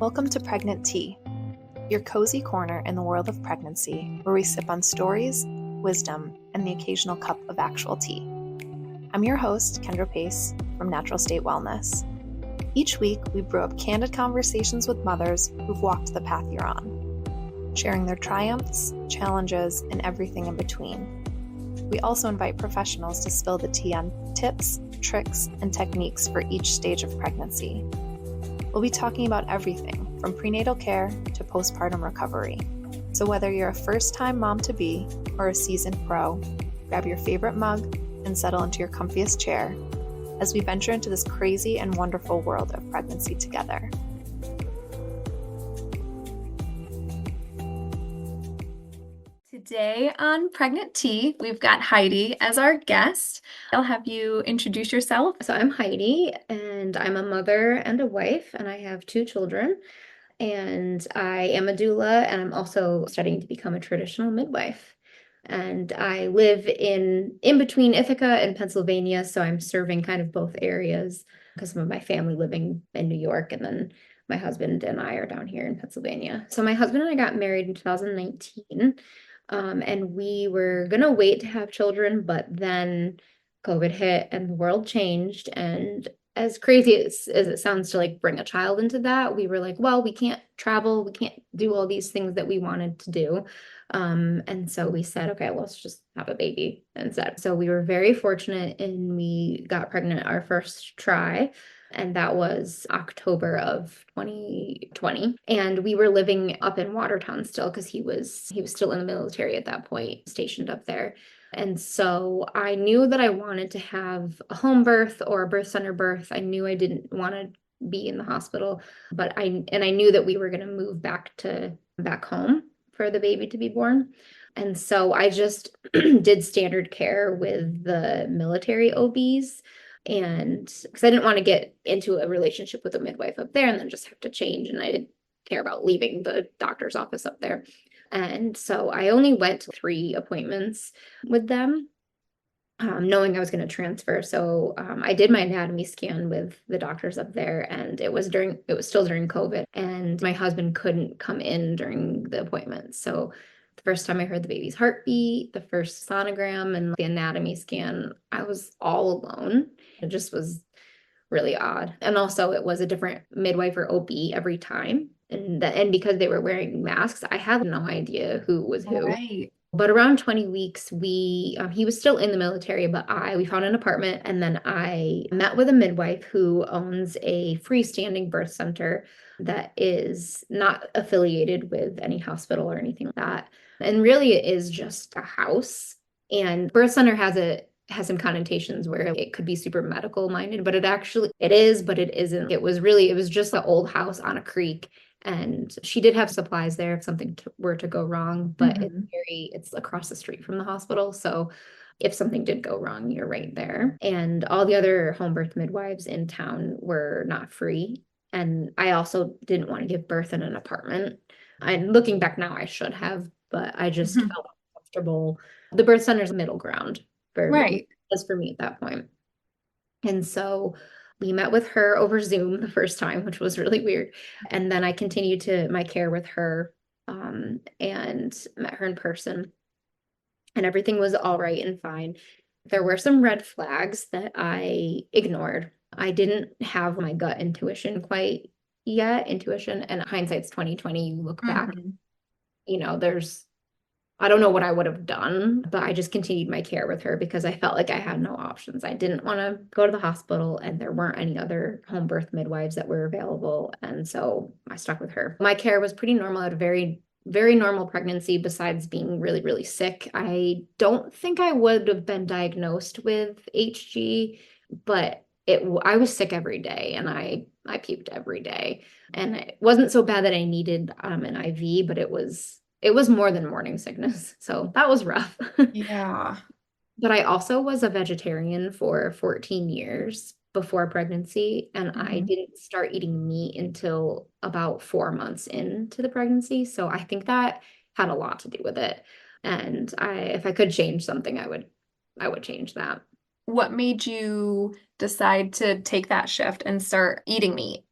Welcome to Pregnant Tea, your cozy corner in the world of pregnancy where we sip on stories, wisdom, and the occasional cup of actual tea. I'm your host, Kendra Pace from Natural State Wellness. Each week, we brew up candid conversations with mothers who've walked the path you're on, sharing their triumphs, challenges, and everything in between. We also invite professionals to spill the tea on tips, tricks, and techniques for each stage of pregnancy. We'll be talking about everything from prenatal care to postpartum recovery. So whether you're a first-time mom-to-be or a seasoned pro, grab your favorite mug and settle into your comfiest chair as we venture into this crazy and wonderful world of pregnancy together. Today on Pregnant Tea, we've got Heidi as our guest. I'll have you introduce yourself. So I'm Heidi, and I'm a mother and a wife, and I have 2 children. And I am a doula, and I'm also studying to become a traditional midwife. And I live in between Ithaca and Pennsylvania, so I'm serving kind of both areas because some of my family living in New York, and then my husband and I are down here in Pennsylvania. So my husband and I got married in 2019. And we were gonna wait to have children, but then COVID hit and the world changed. And as crazy as it sounds to like bring a child into that, we were like, well, we can't travel, we can't do all these things that we wanted to do. And so we said, okay, let's just have a baby instead. So we were very fortunate and we got pregnant our first try. And that was October of 2020. And we were living up in Watertown still because he was still in the military at that point, stationed up there. And so I knew that I wanted to have a home birth or a birth center birth. I knew I didn't want to be in the hospital, but I knew that we were going to move back home for the baby to be born. And so I just did standard care with the military OBs. And because I didn't want to get into a relationship with a midwife up there and then just have to change. And I didn't care about leaving the doctor's office up there. And so I only went to 3 appointments with them, knowing I was going to transfer. So I did my anatomy scan with the doctors up there, and it was still during COVID, and my husband couldn't come in during the appointment. So the first time I heard the baby's heartbeat, the first sonogram, and the anatomy scan, I was all alone. It just was really odd. And also it was a different midwife or OB every time. And because they were wearing masks, I had no idea who was who. Right. But around 20 weeks, he was still in the military, but we found an apartment, and then I met with a midwife who owns a freestanding birth center that is not affiliated with any hospital or anything like that. And really it is just a house. And birth center has some connotations where it could be super medical minded, but it is, but it isn't. It was just an old house on a creek. And she did have supplies there if something were to go wrong, but it's across the street from the hospital. So if something did go wrong, you're right there. And all the other home birth midwives in town were not free. And I also didn't want to give birth in an apartment. And looking back now, I should have, but I just felt comfortable. The birth center's middle ground for me at that point. And so we met with her over Zoom the first time, which was really weird. And then I continued my care with her and met her in person. And everything was all right and fine. There were some red flags that I ignored. I didn't have my gut intuition quite yet. Intuition, and hindsight's 2020. You look back, I don't know what I would have done, but I just continued my care with her because I felt like I had no options. I didn't want to go to the hospital, and there weren't any other home birth midwives that were available. And so I stuck with her. My care was pretty normal. I had a very, very normal pregnancy besides being really, really sick. I don't think I would have been diagnosed with HG, but I was sick every day, and I puked every day. And it wasn't so bad that I needed an IV, but it was more than morning sickness. So that was rough. Yeah. But I also was a vegetarian for 14 years before pregnancy, and I didn't start eating meat until about 4 months into the pregnancy. So I think that had a lot to do with it. And if I could change something, I would change that. What made you decide to take that shift and start eating meat?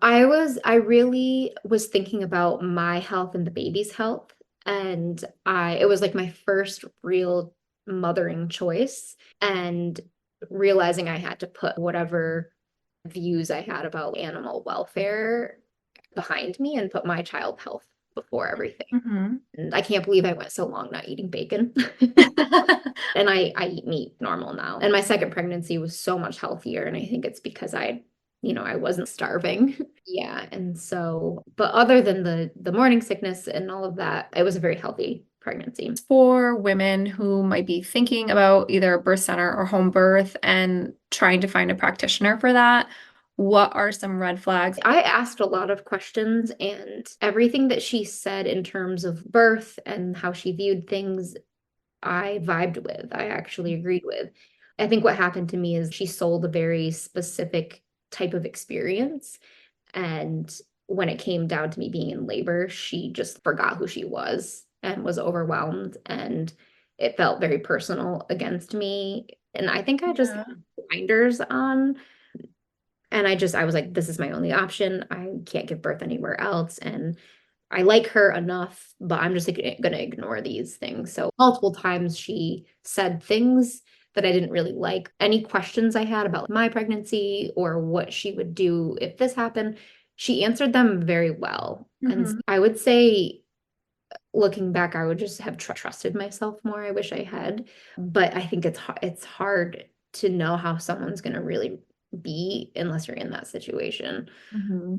I really was thinking about my health and the baby's health. And it was like my first real mothering choice, and realizing I had to put whatever views I had about animal welfare behind me and put my child health before everything. Hmm. And I can't believe I went so long not eating bacon. And I eat meat normal now. And my second pregnancy was so much healthier. And I think it's because I wasn't starving. Yeah. And so, but other than the morning sickness and all of that, it was a very healthy pregnancy. For women who might be thinking about either a birth center or home birth and trying to find a practitioner for that, what are some red flags? I asked a lot of questions, and everything that she said in terms of birth and how she viewed things, I vibed with. I actually agreed with. I think what happened to me is she sold a very specific type of experience. And when it came down to me being in labor, she just forgot who she was and was overwhelmed. And it felt very personal against me. And I think I just Yeah. had blinders on. And I was like, this is my only option. I can't give birth anywhere else. And I like her enough, but I'm just like, gonna ignore these things. So multiple times she said things that I didn't really like. Any questions I had about my pregnancy or what she would do if this happened, she answered them very well. And Hmm. I would say, looking back, I would just have trusted myself more. I wish I had, but I think it's hard to know how someone's gonna really be unless you're in that situation. Hmm.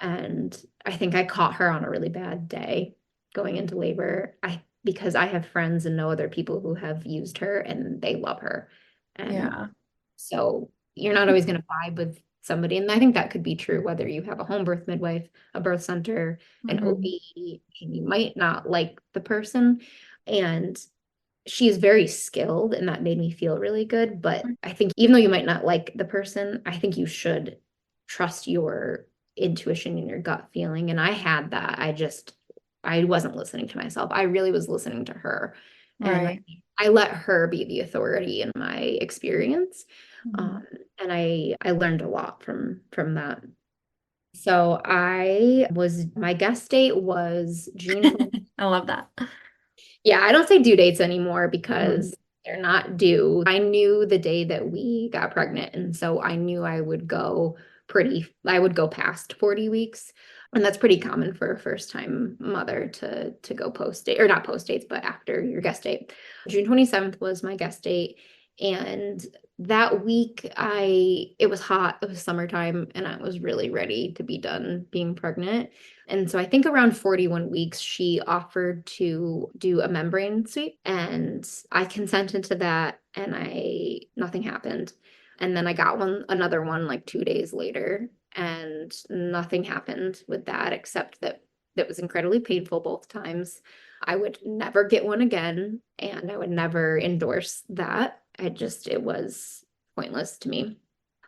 And I think I caught her on a really bad day going into labor. Because I have friends and know other people who have used her and they love her. And Yeah. so you're not always going to vibe with somebody. And I think that could be true whether you have a home birth midwife, a birth center, an Hmm. OB, and you might not like the person. And she is very skilled, and that made me feel really good. But I think even though you might not like the person, I think you should trust your intuition and your gut feeling. And I had that. I wasn't listening to myself. I really was listening to her. And Right. I let her be the authority in my experience. Mhm. Um, and I learned a lot from that. So my guest date was June 20th. I love that. Yeah, I don't say due dates anymore Mhm. because they're not due. I knew the day that we got pregnant, and so I knew I would go past 40 weeks. And that's pretty common for a first-time mother to go post date, or not post dates, but after your guest date. June 27th was my guest date, and that week it was hot, it was summertime, and I was really ready to be done being pregnant. And so I think around 41 weeks, she offered to do a membrane sweep, and I consented to that, and nothing happened. And then I got another one like 2 days later, and nothing happened with that except that was incredibly painful both times. I would never get one again, and I would never endorse that. It was pointless to me.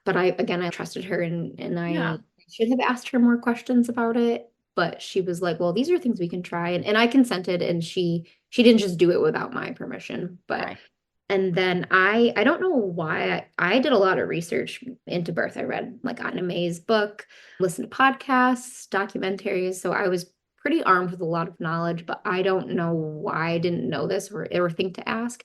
But I trusted her, and Yeah. I should have asked her more questions about it. But she was like, well, these are things we can try. And I consented, and she didn't just do it without my permission. But Right. and then I don't know why I did a lot of research into birth. I read like Anna May's book, listened to podcasts, documentaries. So I was pretty armed with a lot of knowledge, but I don't know why I didn't know this or think to ask.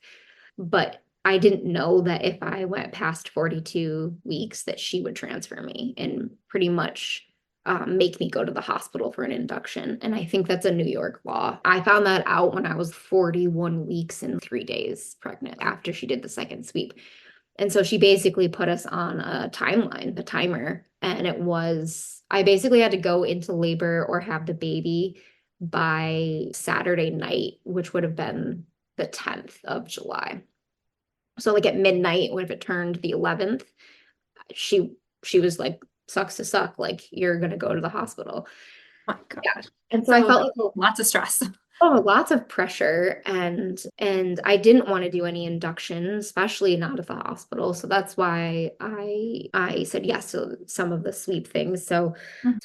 But I didn't know that if I went past 42 weeks that she would transfer me and pretty much make me go to the hospital for an induction. And I think that's a New York law. I found that out when I was 41 weeks and 3 days pregnant after she did the second sweep. And so she basically put us on a timeline, a timer. And I basically had to go into labor or have the baby by Saturday night, which would have been the 10th of July. So like at midnight, when if it turned the 11th, she she was like, sucks to suck, like you're gonna go to the hospital. My Yeah. gosh. And so I So felt like lots of stress. lots of pressure, and I didn't want to do any induction, especially not at the hospital. So that's why I said yes to some of the sweep things. So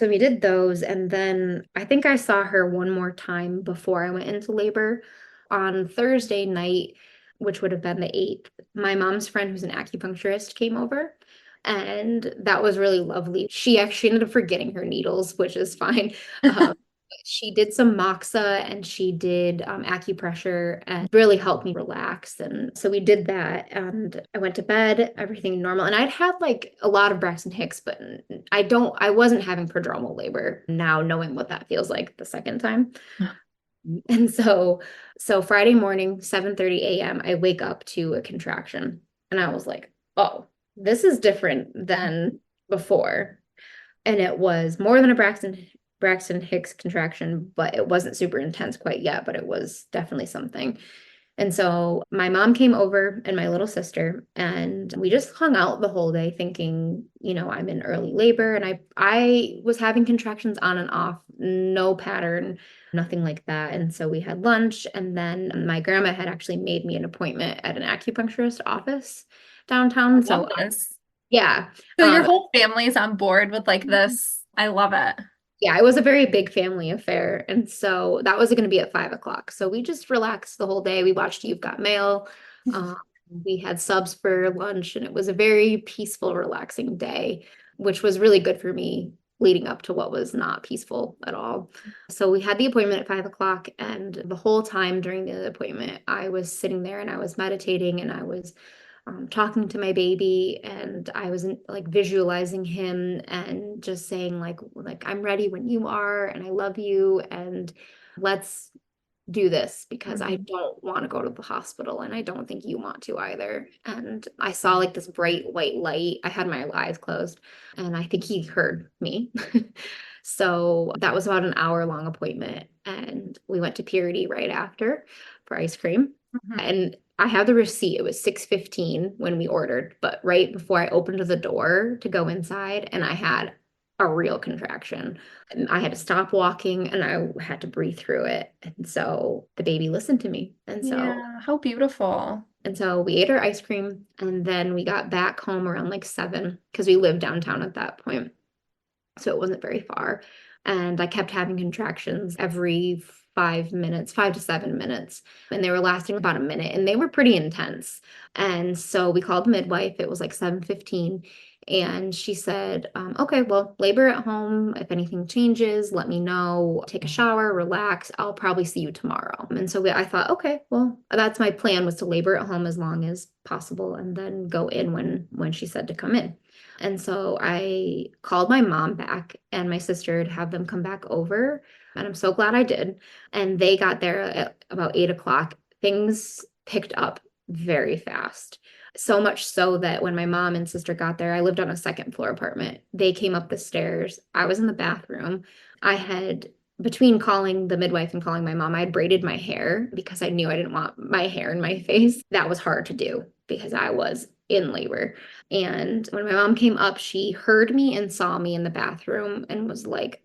we did those, and then I think I saw her one more time before I went into labor on Thursday night, which would have been the 8th. My mom's friend, who's an acupuncturist, came over. And that was really lovely. She actually ended up forgetting her needles, which is fine. She did some moxa and she did acupressure and really helped me relax. And so we did that and I went to bed, everything normal. And I'd had like a lot of Braxton Hicks, but I wasn't having prodromal labor now, knowing what that feels like the second time. And so Friday morning, 7:30 a.m., I wake up to a contraction. And I was like, oh, this is different than before. And it was more than a Braxton Hicks contraction, but it wasn't super intense quite yet, but it was definitely something. And so my mom came over and my little sister, and we just hung out the whole day thinking, I'm in early labor and I was having contractions on and off, no pattern, nothing like that. And so we had lunch, and then my grandma had actually made me an appointment at an acupuncturist office downtown. So yeah. So your whole family's on board with like this. I love it. Yeah, it was a very big family affair. And so that was going to be at 5 o'clock. So we just relaxed the whole day. We watched You've Got Mail. We had subs for lunch, and it was a very peaceful, relaxing day, which was really good for me leading up to what was not peaceful at all. So we had the appointment at 5 o'clock, and the whole time during the appointment, I was sitting there and I was meditating and I was talking to my baby, and I was like visualizing him and just saying like I'm ready when you are, and I love you, and let's do this because I don't want to go to the hospital and I don't think you want to either. And I saw like this bright white light. I had my eyes closed and I think he heard me. So that was about an hour-long appointment, and we went to Purity right after for ice cream. And I have the receipt. It was 6:15 when we ordered, but right before I opened the door to go inside, and I had a real contraction. And I had to stop walking and I had to breathe through it. And so the baby listened to me. And so yeah, how beautiful. And so we ate our ice cream, and then we got back home around like 7 because we lived downtown at that point. So it wasn't very far. And I kept having contractions every 5 minutes, 5 to 7 minutes. And they were lasting about a minute, and they were pretty intense. And so we called the midwife. It was like 7:15. And she said, okay, well, labor at home. If anything changes, let me know. Take a shower, relax. I'll probably see you tomorrow. And so I thought, okay, well, that's my plan, was to labor at home as long as possible and then go in when she said to come in. And so I called my mom back and my sister to have them come back over. And I'm so glad I did. And they got there at about 8 o'clock. Things picked up very fast. So much so that when my mom and sister got there, I lived on a second floor apartment. They came up the stairs. I was in the bathroom. I had, between calling the midwife and calling my mom, I had braided my hair because I knew I didn't want my hair in my face. That was hard to do because I was in labor. And when my mom came up, she heard me and saw me in the bathroom and was like,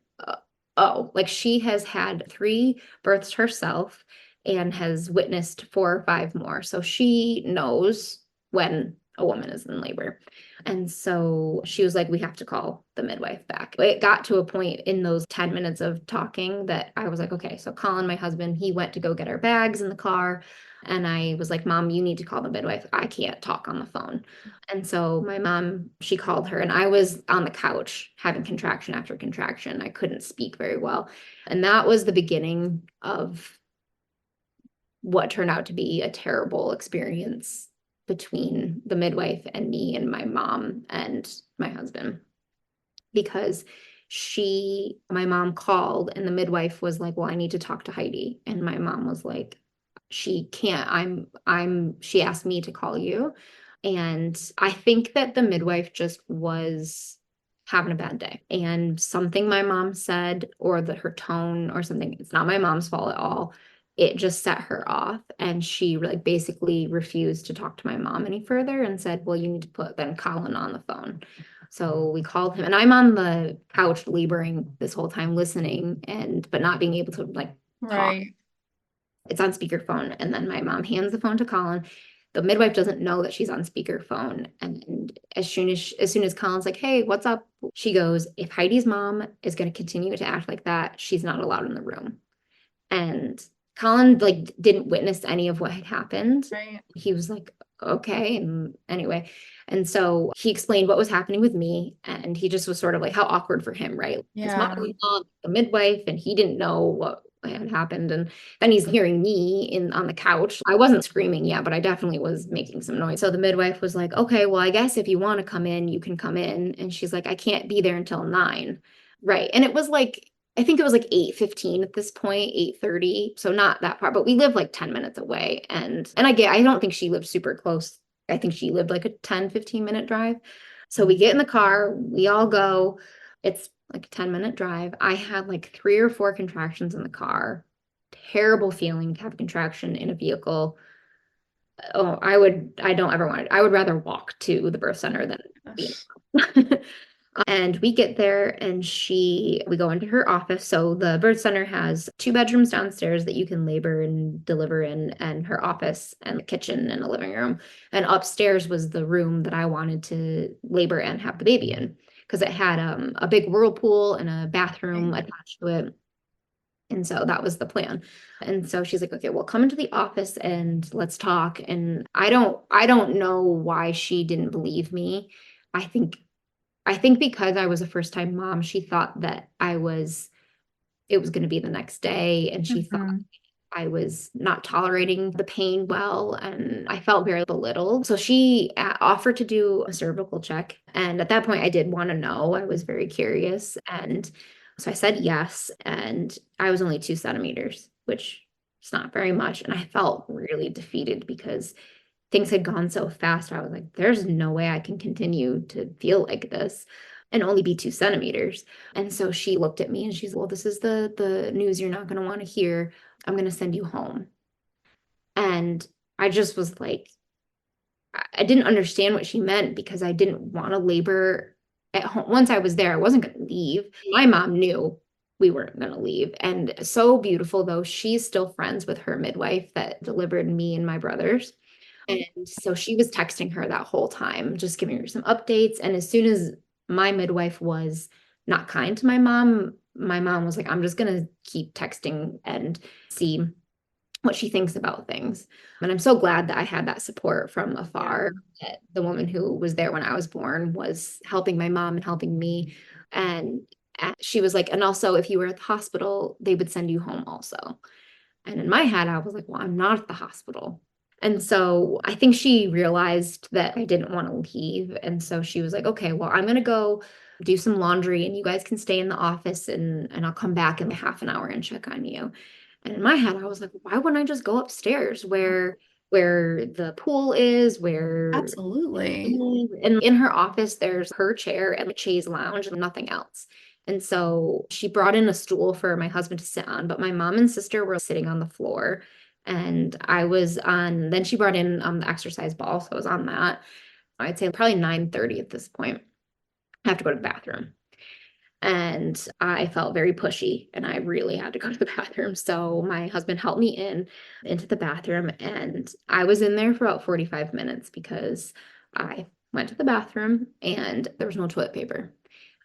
oh, like she has had 3 births herself and has witnessed 4 or 5 more. So she knows when a woman is in labor. And so she was like, we have to call the midwife back. It got to a point in those 10 minutes of talking that I was like, okay, so Colin, my husband, he went to go get our bags in the car. And I was like, Mom, you need to call the midwife. I can't talk on the phone. And so my mom, she called her, and I was on the couch having contraction after contraction. I couldn't speak very well. And that was the beginning of what turned out to be a terrible experience between the midwife and me and my mom and my husband, because my mom called and the midwife was like, well, I need to talk to Heidi. And my mom was like, she can't, she asked me to call you. And I think that the midwife just was having a bad day, and something my mom said, or her tone or something, it's not my mom's fault at all. It just set her off, and she like basically refused to talk to my mom any further and said, well, you need to put then Colin on the phone. So we called him, and I'm on the couch laboring this whole time, listening but not being able to like talk. It's on speakerphone. And then my mom hands the phone to Colin. The midwife doesn't know that she's on speakerphone. And as soon as Colin's like, hey, what's up? She goes, if Heidi's mom is going to continue to act like that, she's not allowed in the room. And Colin like didn't witness any of what had happened. Right. He was like, okay. And anyway, and so he explained what was happening with me, and he just was sort of like, how awkward for him, right? His Yeah. mom was not a midwife, and he didn't know what had happened. And then he's hearing me on the couch. I wasn't screaming yet, but I definitely was making some noise. So the midwife was like, okay, well, I guess if you want to come in, you can come in. And she's like, I can't be there until 9. Right. And it was like, I think it was like 8:15 at this point, 8:30. So not that far, but we live like 10 minutes away. And I don't think she lived super close. I think she lived like a 10-15 minute drive. So we get in the car, we all go. It's like a 10-minute drive. I had like 3 or 4 contractions in the car. Terrible feeling to have a contraction in a vehicle. Oh, I don't ever want it. I would rather walk to the birth center than be. And we get there and we go into her office. So the birth center has 2 bedrooms downstairs that you can labor and deliver in, and her office and a kitchen and a living room. And upstairs was the room that I wanted to labor and have the baby in, because it had a big whirlpool and a bathroom attached to it. And so that was the plan. And so she's like, okay, well, come into the office and let's talk. And I don't know why she didn't believe me. I think because I was a first-time mom, she thought that it was going to be the next day. And she thought I was not tolerating the pain well. And I felt very belittled. So she offered to do a cervical check. And at that point, I did want to know. I was very curious. And so I said yes. And I was only 2 centimeters, which is not very much. And I felt really defeated because things had gone so fast. I was like, there's no way I can continue to feel like this and only be 2 centimeters. And so she looked at me and she's, well, this is the news you're not going to want to hear. I'm going to send you home. And I just was like, I didn't understand what she meant, because I didn't want to labor at home. Once I was there, I wasn't going to leave. My mom knew we weren't going to leave. And so beautiful, though, she's still friends with her midwife that delivered me and my brothers. And so she was texting her that whole time, just giving her some updates. And as soon as my midwife was not kind to my mom was like, I'm just going to keep texting and see what she thinks about things. And I'm so glad that I had that support from afar, that the woman who was there when I was born was helping my mom and helping me. And she was like, and also if you were at the hospital, they would send you home also. And in my head, I was like, well, I'm not at the hospital. And so I think she realized that I didn't want to leave. And so she was like, okay, well, I'm going to go do some laundry and you guys can stay in the office, and I'll come back in half an hour and check on you. And in my head, I was like, why wouldn't I just go upstairs where the pool is, Absolutely. and in her office, there's her chair and a chaise lounge and nothing else. And so she brought in a stool for my husband to sit on, but my mom and sister were sitting on the floor. And then she brought in the exercise ball. So I was on that. I'd say probably 9:30 at this point. I have to go to the bathroom. And I felt very pushy and I really had to go to the bathroom. So my husband helped me into the bathroom, and I was in there for about 45 minutes because I went to the bathroom and there was no toilet paper.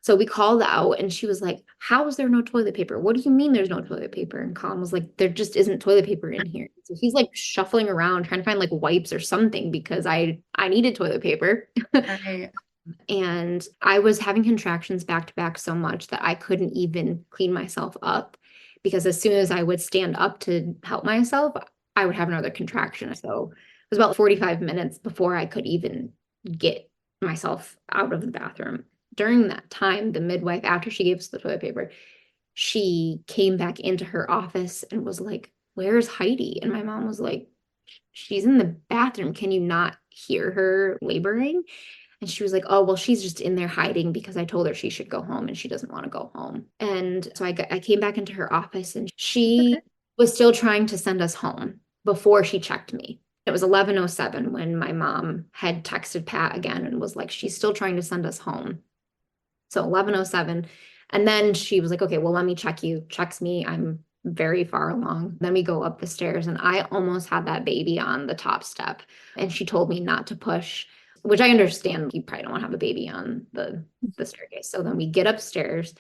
So we called out and she was like, how is there no toilet paper? What do you mean there's no toilet paper? And Colin was like, there just isn't toilet paper in here. So he's like shuffling around trying to find like wipes or something, because I needed toilet paper. Right. And I was having contractions back to back so much that I couldn't even clean myself up, because as soon as I would stand up to help myself, I would have another contraction. So it was about 45 minutes before I could even get myself out of the bathroom. During that time, the midwife, after she gave us the toilet paper, she came back into her office and was like, where's Heidi? And my mom was like, she's in the bathroom. Can you not hear her laboring? And she was like, oh, well, she's just in there hiding because I told her she should go home and she doesn't want to go home. And so I came back into her office and she was still trying to send us home before she checked me. It was 11:07 when my mom had texted Pat again and was like, she's still trying to send us home. So 11:07. And then she was like, okay, well, let me check you. Checks me. I'm very far along. Then we go up the stairs and I almost had that baby on the top step. And she told me not to push, which I understand. You probably don't want to have a baby on the staircase. So then we get upstairs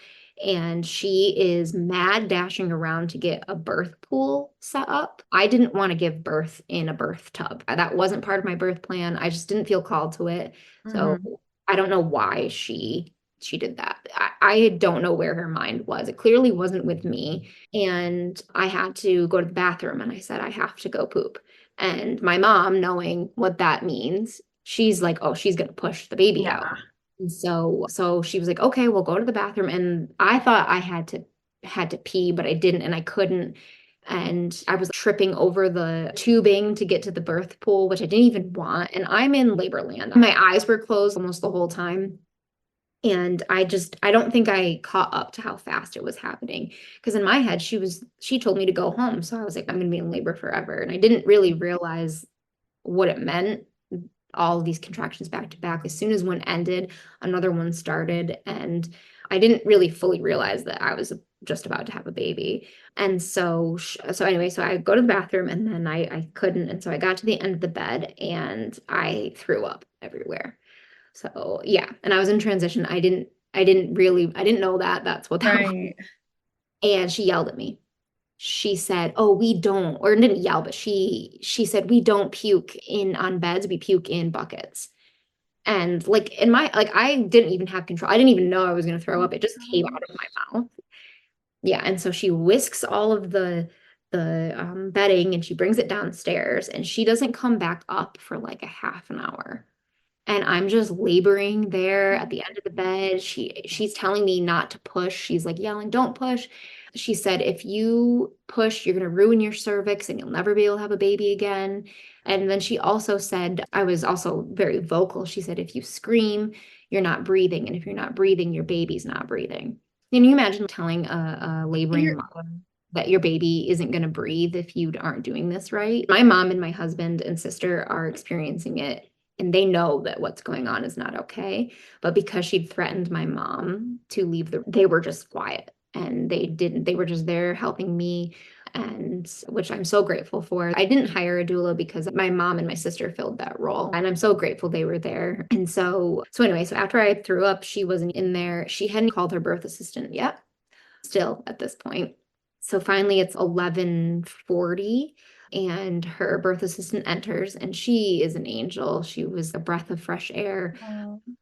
and she is mad dashing around to get a birth pool set up. I didn't want to give birth in a birth tub. That wasn't part of my birth plan. I just didn't feel called to it. So I don't know why she did that. I don't know where her mind was. It clearly wasn't with me. And I had to go to the bathroom and I said, I have to go poop. And my mom, knowing what that means, she's like, oh, she's going to push the baby out. And so she was like, okay, we'll go to the bathroom. And I thought I had to pee, but I didn't and I couldn't. And I was tripping over the tubing to get to the birth pool, which I didn't even want. And I'm in labor land. My eyes were closed almost the whole time. And I don't think I caught up to how fast it was happening. Because in my head, she told me to go home. So I was like, I'm going to be in labor forever. And I didn't really realize what it meant, all of these contractions back to back. As soon as one ended, another one started. And I didn't really fully realize that I was just about to have a baby. And so anyway, so I go to the bathroom and then I couldn't. And so I got to the end of the bed and I threw up everywhere. So yeah, and I was in transition. I didn't know that that's what that was. And she yelled at me. She said, "Oh, we don't," or didn't yell, but she said, "We don't puke on beds. We puke in buckets." And like I didn't even have control. I didn't even know I was going to throw up. It just came out of my mouth. Yeah, and so she whisks all of the bedding and she brings it downstairs and she doesn't come back up for like a half an hour. And I'm just laboring there at the end of the bed. She's telling me not to push. She's like yelling, "Don't push." She said, "If you push, you're going to ruin your cervix and you'll never be able to have a baby again." And then she also said, I was also very vocal. She said, "If you scream, you're not breathing. And if you're not breathing, your baby's not breathing." Can you imagine telling a laboring mother that your baby isn't going to breathe if you aren't doing this right? My mom and my husband and sister are experiencing it and they know that what's going on is not okay. But because she'd threatened my mom to leave they were just quiet and they were just there helping me, and which I'm so grateful for. I didn't hire a doula because my mom and my sister filled that role. And I'm so grateful they were there. And so anyway, so after I threw up, she wasn't in there. She hadn't called her birth assistant yet, still at this point. So finally it's 11:40 and her birth assistant enters and she is an angel. She was a breath of fresh air.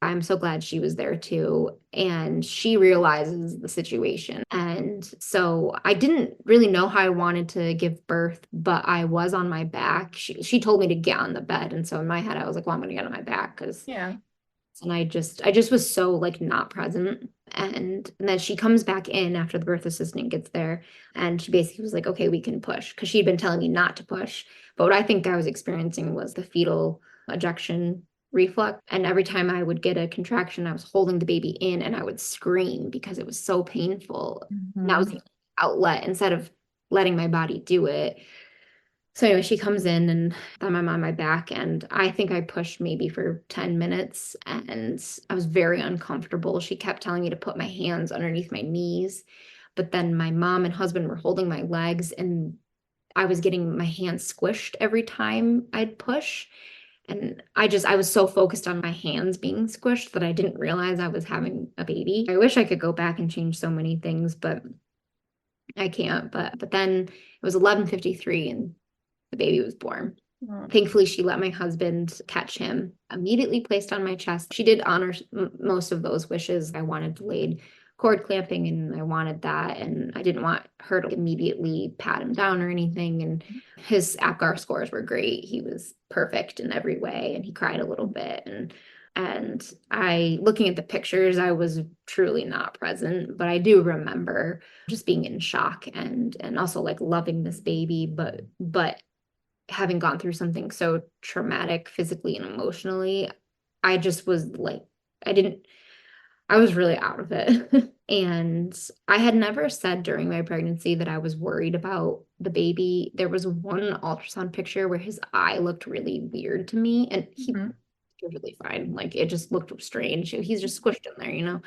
I'm so glad she was there too. And she realizes the situation. And so I didn't really know how I wanted to give birth, but I was on my back. She told me to get on the bed. And so in my head, I was like, well, I'm going to get on my back because and I just was so like not present. And then she comes back in after the birth assistant gets there and she basically was like, okay, we can push, because she'd been telling me not to push. But what I think I was experiencing was the fetal ejection reflux. And every time I would get a contraction, I was holding the baby in and I would scream because it was so painful. And that was the outlet instead of letting my body do it. So anyway, she comes in and I'm on my back and I think I pushed maybe for 10 minutes and I was very uncomfortable. She kept telling me to put my hands underneath my knees, but then my mom and husband were holding my legs and I was getting my hands squished every time I'd push. And I was so focused on my hands being squished that I didn't realize I was having a baby. I wish I could go back and change so many things, but I can't. But then it was 11:53 and the baby was born. Thankfully, she let my husband catch him, immediately placed on my chest. She did honor most of those wishes. I wanted delayed cord clamping and I wanted that. And I didn't want her to immediately pat him down or anything. And his APGAR scores were great. He was perfect in every way. And he cried a little bit. And looking at the pictures, I was truly not present, but I do remember just being in shock and also like loving this baby, but having gone through something so traumatic physically and emotionally, I just was like, I was really out of it. And I had never said during my pregnancy that I was worried about the baby. There was one ultrasound picture where his eye looked really weird to me and he was really fine. Like it just looked strange. He's just squished in there, you know?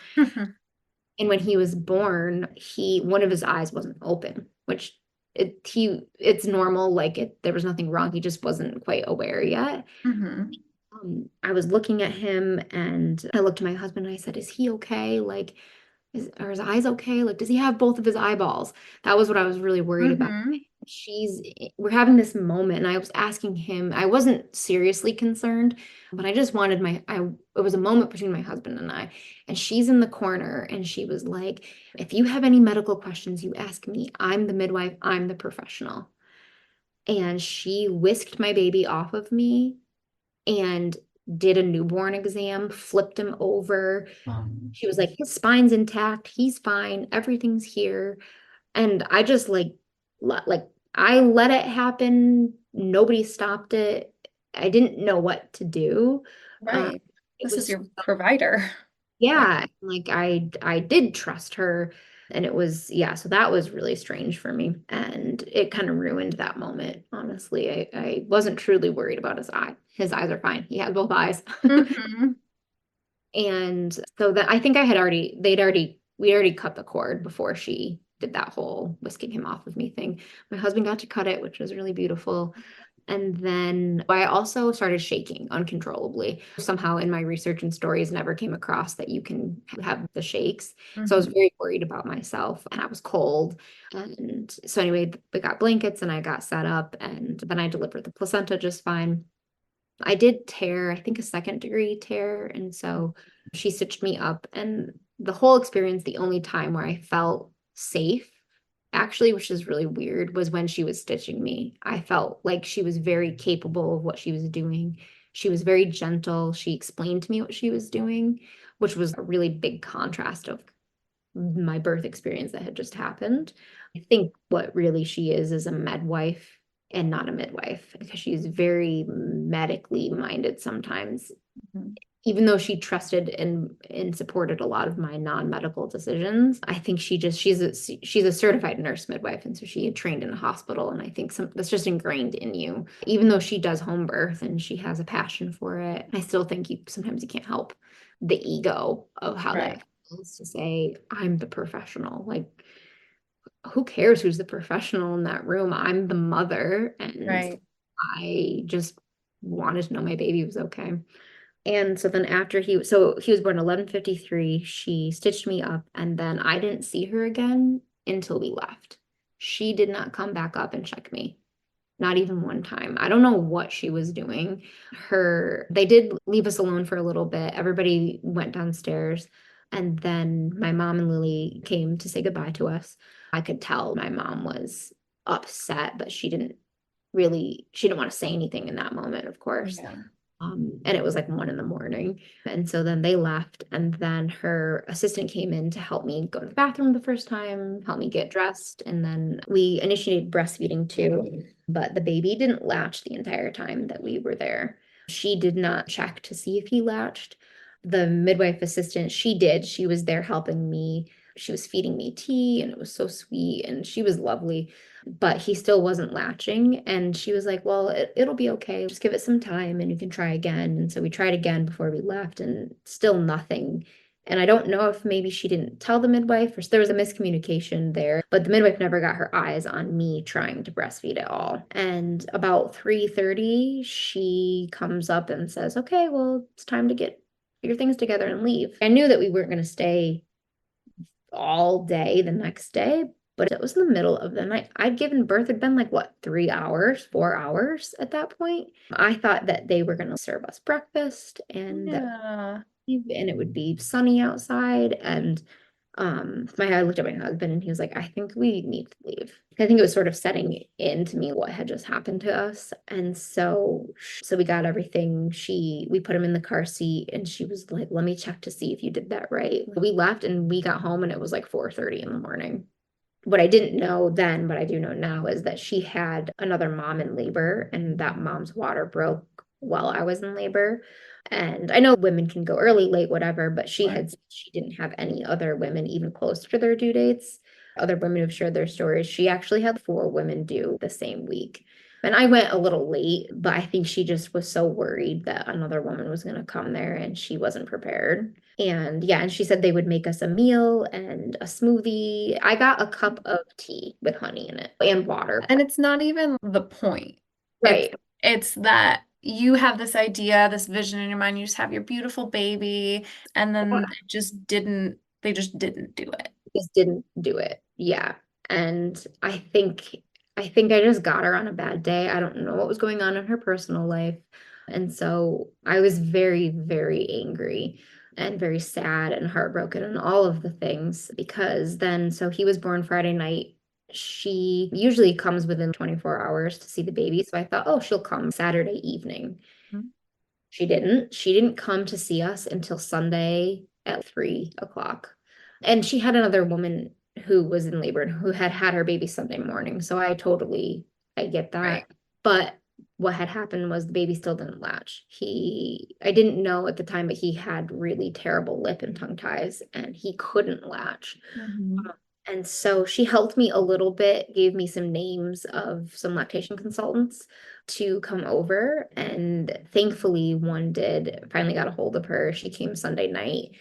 And when he was born, one of his eyes wasn't open, which it's normal. Like there was nothing wrong. He just wasn't quite aware yet. I was looking at him and I looked at my husband and I said, "Is he okay? Like, are his eyes okay? Like, does he have both of his eyeballs? That was what I was really worried about. Mm-hmm. We're having this moment, and I was asking him, I wasn't seriously concerned, but I just wanted it was a moment between my husband and I. And she's in the corner, and she was like, if you have any medical questions, you ask me. I'm the midwife, I'm the professional. And she whisked my baby off of me and did a newborn exam, flipped him over. She was like, his spine's intact, he's fine, everything's here. And I just like I let it happen. Nobody stopped it. I didn't know what to do. Uh, Right. it This is was your provider. Right. yeah, like I did trust her, and it was yeah, so that was really strange for me, and it kind of ruined that moment. Honestly, I wasn't truly worried about his eye. His eyes are fine. He has both eyes. Mm-hmm. And so that I think I had already, we already cut the cord before she did that whole whisking him off of me thing. My husband got to cut it, which was really beautiful. And then I also started shaking uncontrollably. Somehow in my research and stories never came across that you can have the shakes. So I was Mm-hmm. very worried about myself, and I was cold. And so anyway, we got blankets and I got set up, and then I delivered the placenta just fine. I did tear, I think a second-degree tear. And so she stitched me up. And the whole experience, the only time where I felt safe, actually, which is really weird, was when she was stitching me. I felt like she was very capable of what she was doing. She was very gentle. She explained to me what she was doing, which was a really big contrast of my birth experience that had just happened. I think what really she is a midwife and not a midwife, because she's very medically minded sometimes, Mm-hmm. even though she trusted and supported a lot of my non-medical decisions. I think she's a certified nurse midwife, and so she had trained in a hospital, and I think that's just ingrained in you. Even though she does home birth and she has a passion for it, I still think sometimes you can't help the ego of how Right. that feels to say I'm the professional. Like, who cares who's the professional in that room? I'm the mother, and Right. I just wanted to know my baby was okay. And so then he was born 11:53. She stitched me up, and then I didn't see her again until we left. She did not come back up and check me. Not even one time. I don't know what she was doing. They did leave us alone for a little bit. Everybody went downstairs. And then my mom and Lily came to say goodbye to us. I could tell my mom was upset, but she didn't want to say anything in that moment, of course. Yeah. And it was like 1 a.m. And so then they left. And then her assistant came in to help me go to the bathroom the first time, help me get dressed. And then we initiated breastfeeding too. But the baby didn't latch the entire time that we were there. She did not check to see if he latched. The midwife assistant, she did. She was there helping me. She was feeding me tea, and it was so sweet. And she was lovely, but he still wasn't latching. And she was like, well, it'll be okay. Just give it some time and you can try again. And so we tried again before we left, and still nothing. And I don't know if maybe she didn't tell the midwife, or there was a miscommunication there, but the midwife never got her eyes on me trying to breastfeed at all. And about 3:30, she comes up and says, okay, well, it's time to get your things together and leave. I knew that we weren't going to stay all day the next day, but it was in the middle of the night. I'd given birth, had been like what, 3 hours, 4 hours at that point. I thought that they were going to serve us breakfast, and Yeah. it would be sunny outside. And I looked at my husband, and he was like, I think we need to leave. I think it was sort of setting into me what had just happened to us. And so we got everything. We put him in the car seat, and she was like, let me check to see if you did that right. We left and we got home, and it was like 4:30 in the morning. What I didn't know then, but I do know now, is that she had another mom in labor, and that mom's water broke while I was in labor. And I know women can go early, late, whatever, but she Right. had said she didn't have any other women even close to their due dates. Other women have shared their stories. She actually had 4 women due the same week. And I went a little late, but I think she just was so worried that another woman was going to come there, and she wasn't prepared. And yeah, and she said they would make us a meal and a smoothie. I got a cup of tea with honey in it and water. And it's not even the point. It's Right. it's that you have this idea, this vision in your mind, you just have your beautiful baby, and then it just didn't They just didn't do it. Just didn't do it. Yeah. And I think I just got her on a bad day. I don't know what was going on in her personal life. And so I was very, very angry and very sad and heartbroken and all of the things because then, so he was born Friday night. She usually comes within 24 hours to see the baby. So I thought, oh, she'll come Saturday evening. Mhm. She didn't. She didn't come to see us until Sunday at 3 o'clock. And she had another woman who was in labor and who had had her baby Sunday morning. So I get Right. that. But what had happened was the baby still didn't latch. I didn't know at the time, but he had really terrible lip and tongue ties and he couldn't latch. Mhm. And so she helped me a little bit, gave me some names of some lactation consultants to come over. And thankfully, one did finally got a hold of her. She came Sunday night.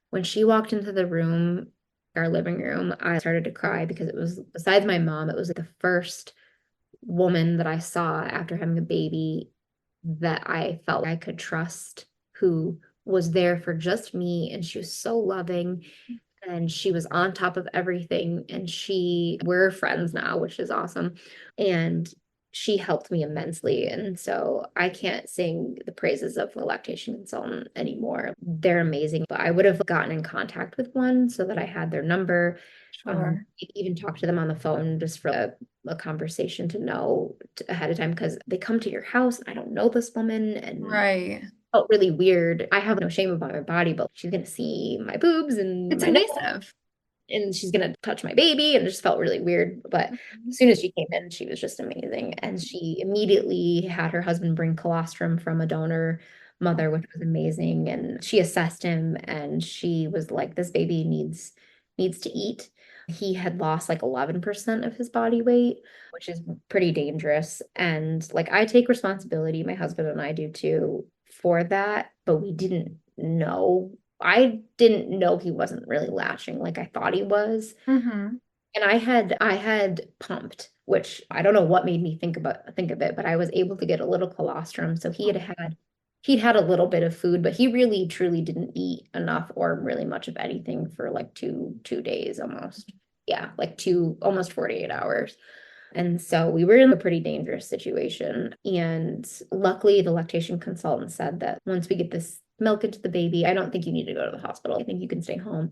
When she walked into the room, our living room, I started to cry because it was, besides my mom, it was the first woman that I saw after having a baby that I felt I could trust, who was there for just me. And she was so loving and she was on top of everything. And we're friends now, which is awesome. And she helped me immensely. And so I can't sing the praises of the lactation consultant anymore. They're amazing. But I would have gotten in contact with one so that I had their number. Sure. Even talk to them on the phone just for a conversation to know ahead of time because they come to your house. I don't know this woman and Right. felt really weird. I have no shame about my body, but she's gonna see my boobs and It's my nipple, invasive. and she's gonna touch my baby, and it just felt really weird. But Mhm. as soon as she came in, she was just amazing, and she immediately had her husband bring colostrum from a donor mother, which was amazing. And she assessed him, and she was like, "This baby needs to eat." He had lost like 11% of his body weight, which is pretty dangerous. And like I take responsibility, my husband and I do too, for that, but we didn't know. I didn't know he wasn't really latching like I thought he was. Mhm. And I had pumped, which I don't know what made me think of it, but I was able to get a little colostrum. So he'd had a little bit of food, but he really truly didn't eat enough or really much of anything for like two days almost. Yeah, like almost 48 hours. And so we were in a pretty dangerous situation. And luckily, the lactation consultant said that once we get this milk into the baby, I don't think you need to go to the hospital. I think you can stay home.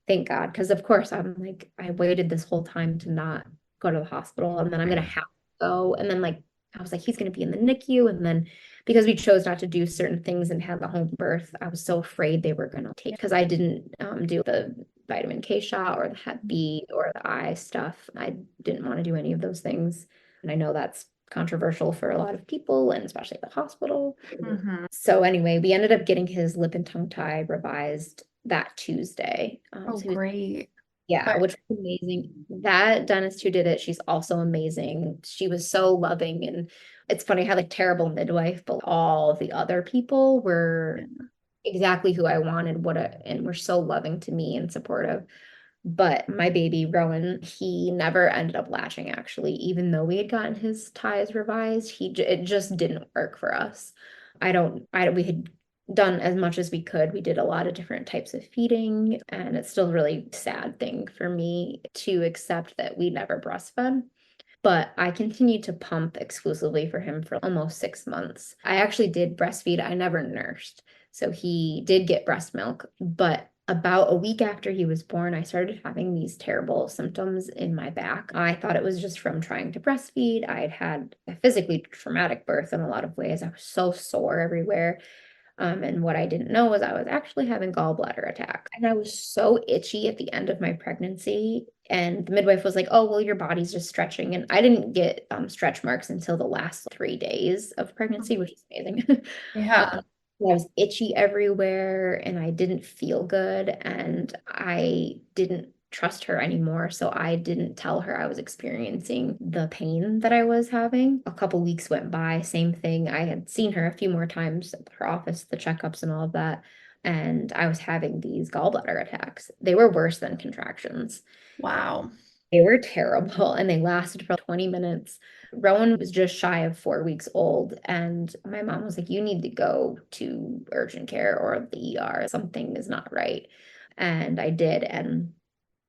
Thank God. Because, of course, I'm like, I waited this whole time to not go to the hospital. And then I'm going to Right. have to go. And then, like, I was like, he's going to be in the NICU. And then because we chose not to do certain things and had the home birth, I was so afraid they were going to take, because I didn't do the vitamin K shot or the Hep B or the eye stuff. I didn't want to do any of those things. And I know that's controversial for a lot of people and especially at the hospital. Mhm. So anyway, we ended up getting his lip and tongue tie revised that Tuesday. Oh, So he was, great. yeah, But which was amazing. That dentist who did it, she's also amazing. She was so loving. And it's funny how like terrible midwife, but all the other people were exactly who I wanted, and were so loving to me and supportive. But my baby Rowan, he never ended up latching actually, even though we had gotten his ties revised, it just didn't work for us. We had done as much as we could. We did a lot of different types of feeding, and it's still a really sad thing for me to accept that we never breastfed. But I continued to pump exclusively for him for almost 6 months. I actually did breastfeed. I never nursed. So he did get breast milk. But about a week after he was born, I started having these terrible symptoms in my back. I thought it was just from trying to breastfeed. I had had a physically traumatic birth in a lot of ways. I was so sore everywhere. And what I didn't know was I was actually having gallbladder attack. And I was so itchy at the end of my pregnancy. And the midwife was like, "Oh, well, your body's just stretching." And I didn't get stretch marks until the last 3 days of pregnancy, which is amazing. yeah. I was itchy everywhere and I didn't feel good. And I didn't trust her anymore. So I didn't tell her I was experiencing the pain that I was having. A couple weeks went by, same thing. I had seen her a few more times at her office, the checkups and all of that. And I was having these gallbladder attacks. They were worse than contractions. Wow. They were terrible and they lasted for 20 minutes. Rowan was just shy of 4 weeks old, and my mom was like, "You need to go to urgent care or the ER. Something is not right." And I did, and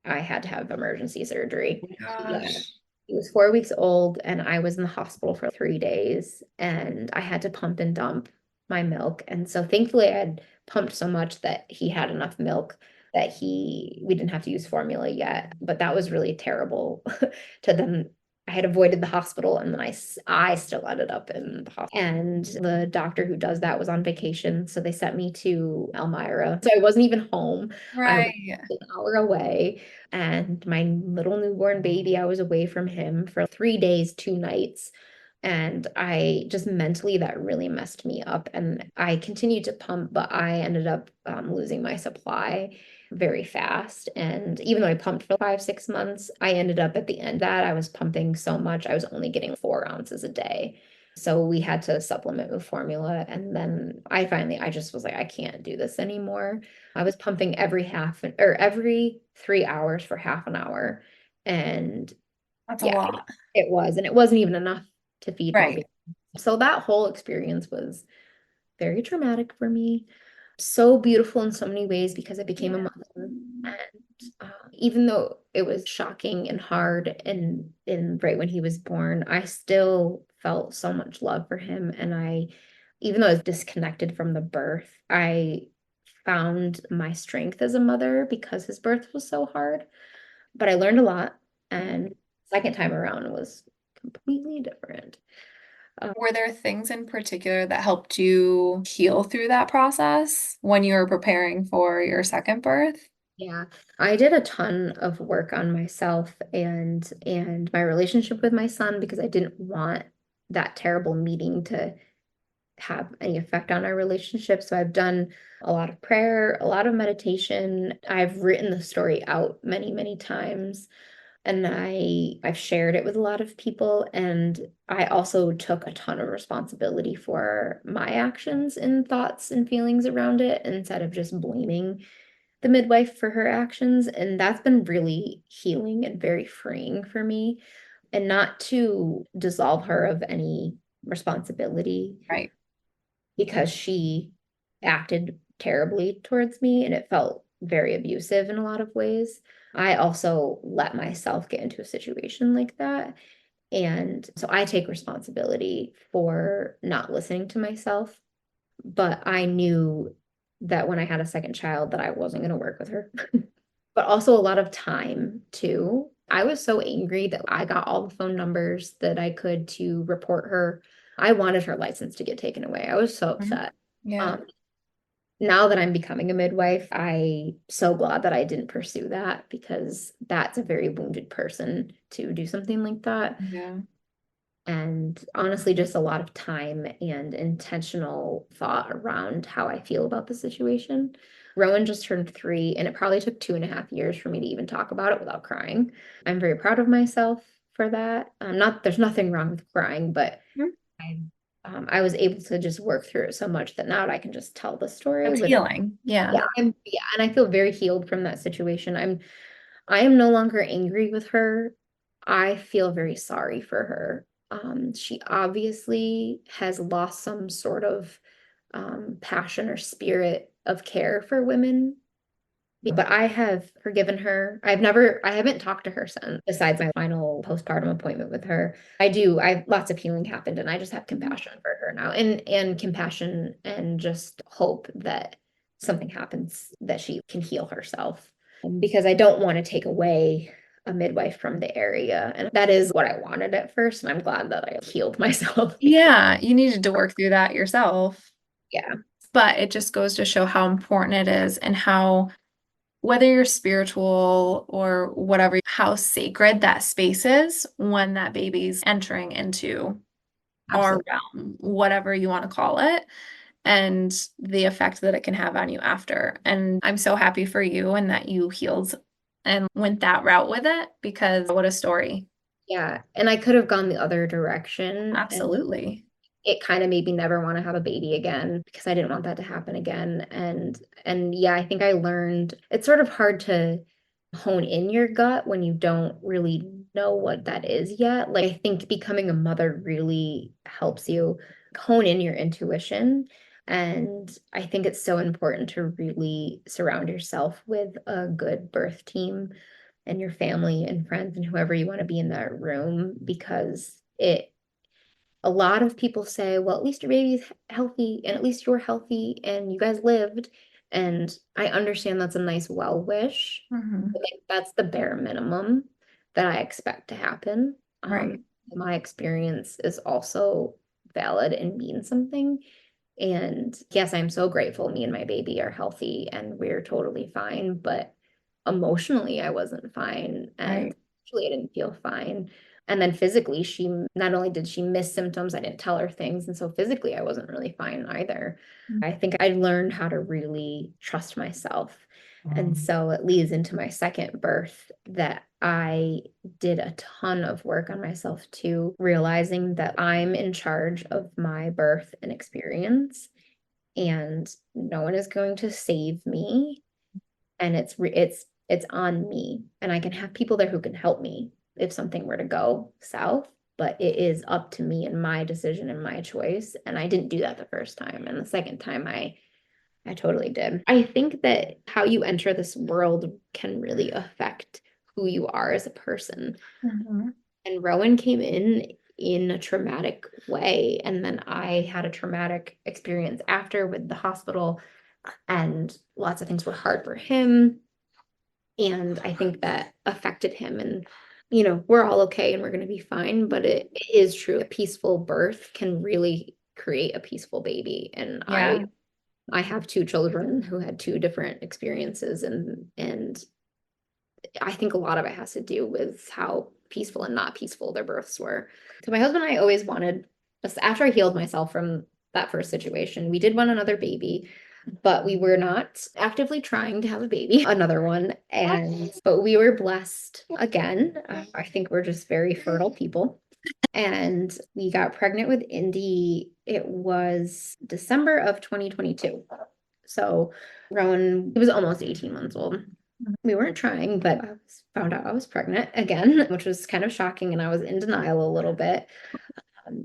I had to have emergency surgery. Yeah. Gosh. He was 4 weeks old, and I was in the hospital for 3 days, and I had to pump and dump my milk. And so thankfully I had pumped so much that he had enough milk that we didn't have to use formula yet. But that was really terrible to then. I had avoided the hospital, and then I still ended up in the hospital. And the doctor who does that was on vacation, so they sent me to Elmira. So I wasn't even home. I was Right. an hour away, and my little newborn baby, I was away from him for 3 days, 2 nights. And I just mentally, that really messed me up. And I continued to pump, but I ended up losing my supply very fast. And even though I pumped for 5, 6 months, I ended up at the end of that, I was pumping so much, I was only getting 4 ounces a day. So we had to supplement with formula. And then I just was like, I can't do this anymore. I was pumping every 3 hours for half an hour. And That's a yeah, lot. it was. And it wasn't even enough to feed my Right. baby. So that whole experience was very traumatic for me. So beautiful in so many ways because I became a Yeah. mother. And even though it was shocking and hard and right when he was born, I still felt so much love for him. And even though I was disconnected from the birth, I found my strength as a mother because his birth was so hard. But I learned a lot. And second time around was completely different. Were there things in particular that helped you heal through that process when you were preparing for your second birth? Yeah, I did a ton of work on myself and my relationship with my son because I didn't want that terrible meeting to have any effect on our relationship. So I've done a lot of prayer, a lot of meditation. I've written the story out many, many times, and I've shared it with a lot of people, and I also took a ton of responsibility for my actions and thoughts and feelings around it instead of just blaming the midwife for her actions. And that's been really healing and very freeing for me, and not to dissolve her of any responsibility Right. because she acted terribly towards me and it felt very abusive in a lot of ways. I also let myself get into a situation like that. And so I take responsibility for not listening to myself. But I knew that when I had a second child that I wasn't going to work with her. But also a lot of time too. I was so angry that I got all the phone numbers that I could to report her. I wanted her license to get taken away. I was so Mhm. upset. Yeah. Um, Now that I'm becoming a midwife, I'm so glad that I didn't pursue that because that's a very wounded person to do something like that. Yeah. And honestly, just a lot of time and intentional thought around how I feel about the situation. Rowan just turned 3, and it probably took 2.5 years for me to even talk about it without crying. I'm very proud of myself for that. There's nothing wrong with crying, but Mhm. I, I was able to just work through it so much that now I can just tell the story That's with, healing. Yeah. yeah, and I feel very healed from that situation. I am no longer angry with her. I feel very sorry for her. She obviously has lost some sort of passion or spirit of care for women. But I have forgiven her. I haven't talked to her since, besides my final postpartum appointment with her. Lots of healing happened, and I just have compassion for her now, and compassion and just hope that something happens that she can heal herself. Because I don't want to take away a midwife from the area. And that is what I wanted at first. And I'm glad that I healed myself. Yeah. You needed to work through that yourself. Yeah, But it just goes to show how important it is and how, whether you're spiritual or whatever, how sacred that space is when that baby's entering into our absolutely. realm, whatever you want to call it, and the effect that it can have on you after. And I'm so happy for you and that you healed and went that route with it because what a story. Yeah. And I could have gone the other direction. And Absolutely. it kind of made me never want to have a baby again because I didn't want that to happen again. And yeah, I think I learned it's sort of hard to hone in your gut when you don't really know what that is yet. Like I think becoming a mother really helps you hone in your intuition And I think it's so important to really surround yourself with a good birth team and your family and friends and whoever you want to be in that room, because a lot of people say, well, at least your baby's healthy and at least you're healthy and you guys lived. And I understand that's a nice well wish, but like, that's the bare minimum that I expect to happen. Right. My experience is also valid and means something. And yes, I'm so grateful me and my baby are healthy and we're totally fine, but emotionally I wasn't fine and Right. actually I didn't feel fine. And then physically, she not only did she miss symptoms, I didn't tell her things. And so physically, I wasn't really fine either. I think I learned how to really trust myself. And so it leads into my second birth that I did a ton of work on myself too, realizing that I'm in charge of my birth and experience, and no one is going to save me. And it's on me. And I can have people there who can help me if something were to go south, but it is up to me and my decision and my choice. And I didn't do that the first time. And the second time I totally did. I think that how you enter this world can really affect who you are as a person. And Rowan came in a traumatic way. And then I had a traumatic experience after with the hospital, and lots of things were hard for him. And I think that affected him. And, we're all okay and we're going to be fine. But it is true. A peaceful birth can really create a peaceful baby. And Yeah. I have two children who had two different experiences. And I think a lot of it has to do with how peaceful and not peaceful their births were. So my husband and I always wanted, just after I healed myself from that first situation, we did want another baby, but we were not actively trying to have a baby, another one. But we were blessed again. I think we're just very fertile people. And we got pregnant with Indy. It was December of 2022. So Rowan, he was almost 18 months old. We weren't trying, but I found out I was pregnant again, which was kind of shocking. And I was in denial a little bit.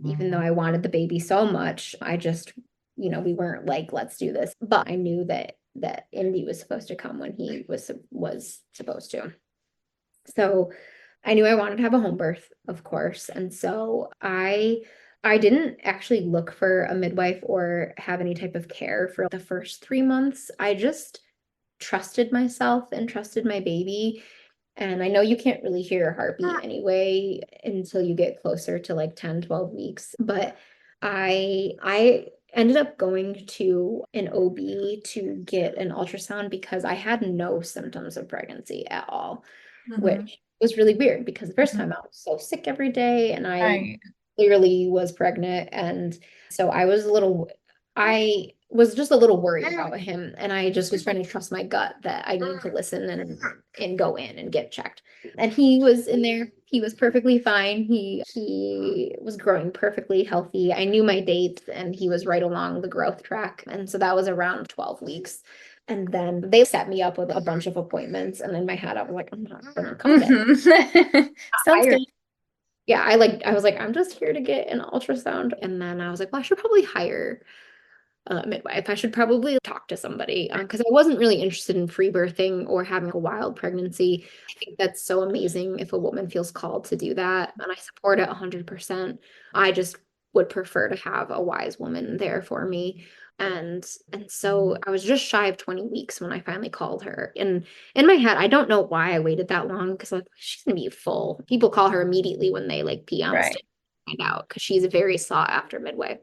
Even though I wanted the baby so much, I just, we weren't like, let's do this. But I knew that Indy was supposed to come when he was supposed to. So I knew I wanted to have a home birth, of course. And so I didn't actually look for a midwife or have any type of care for the first 3 months. I just trusted myself and trusted my baby. And I know you can't really hear your heartbeat anyway until you get closer to like 10, 12 weeks. But I ended up going to an OB to get an ultrasound because I had no symptoms of pregnancy at all, which was really weird because the first time I was so sick every day and I clearly was pregnant. And so I was just a little worried about him. And I just was trying to trust my gut that I need to listen and go in and get checked. And he was in there. He was perfectly fine. He was growing perfectly healthy. I knew my dates and he was right along the growth track. And so that was around 12 weeks. And then they set me up with a bunch of appointments. And in my head, I was like, I'm not gonna come in. Sounds good. Yeah, I was like, I'm just here to get an ultrasound. And then I was like, well, I should probably hire midwife. I should probably talk to somebody because I wasn't really interested in free birthing or having a wild pregnancy. I think that's so amazing if a woman feels called to do that, and I support it 100%. I just would prefer to have a wise woman there for me. And so I was just shy of 20 weeks when I finally called her. And in my head, I don't know why I waited that long because like she's gonna be full. People call her immediately when they like PMs to find out because she's a very sought after midwife.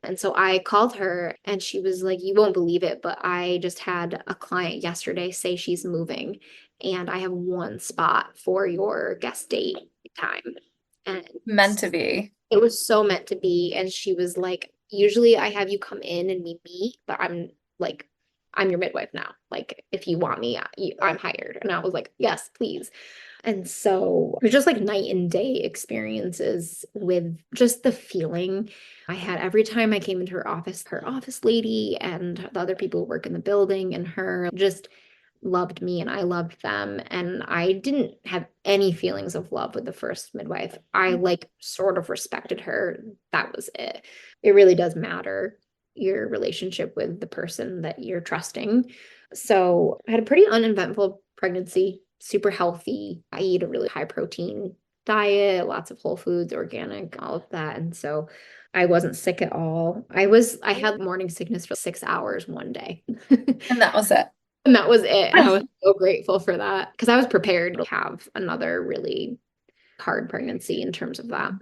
And so I called her and she was like, you won't believe it, but I just had a client yesterday say she's moving and I have one spot for your guest date time. And Meant to be. it was so meant to be. And she was like, usually I have you come in and we meet, but I'm your midwife now. Like, if you want me, I'm hired. And I was like, yes, please. And so it was just like night and day experiences with just the feeling I had every time I came into her office lady and the other people who work in the building and her just loved me and I loved them. And I didn't have any feelings of love with the first midwife. I like sort of respected her. That was it. It really does matter your relationship with the person that you're trusting. So I had a pretty uneventful pregnancy, super healthy. I eat a really high protein diet, lots of whole foods, organic, all of that. And so I wasn't sick at all. I had morning sickness for 6 hours one day. And that was it. And that was it. And I was so grateful for that because I was prepared to have another really hard pregnancy in terms of that.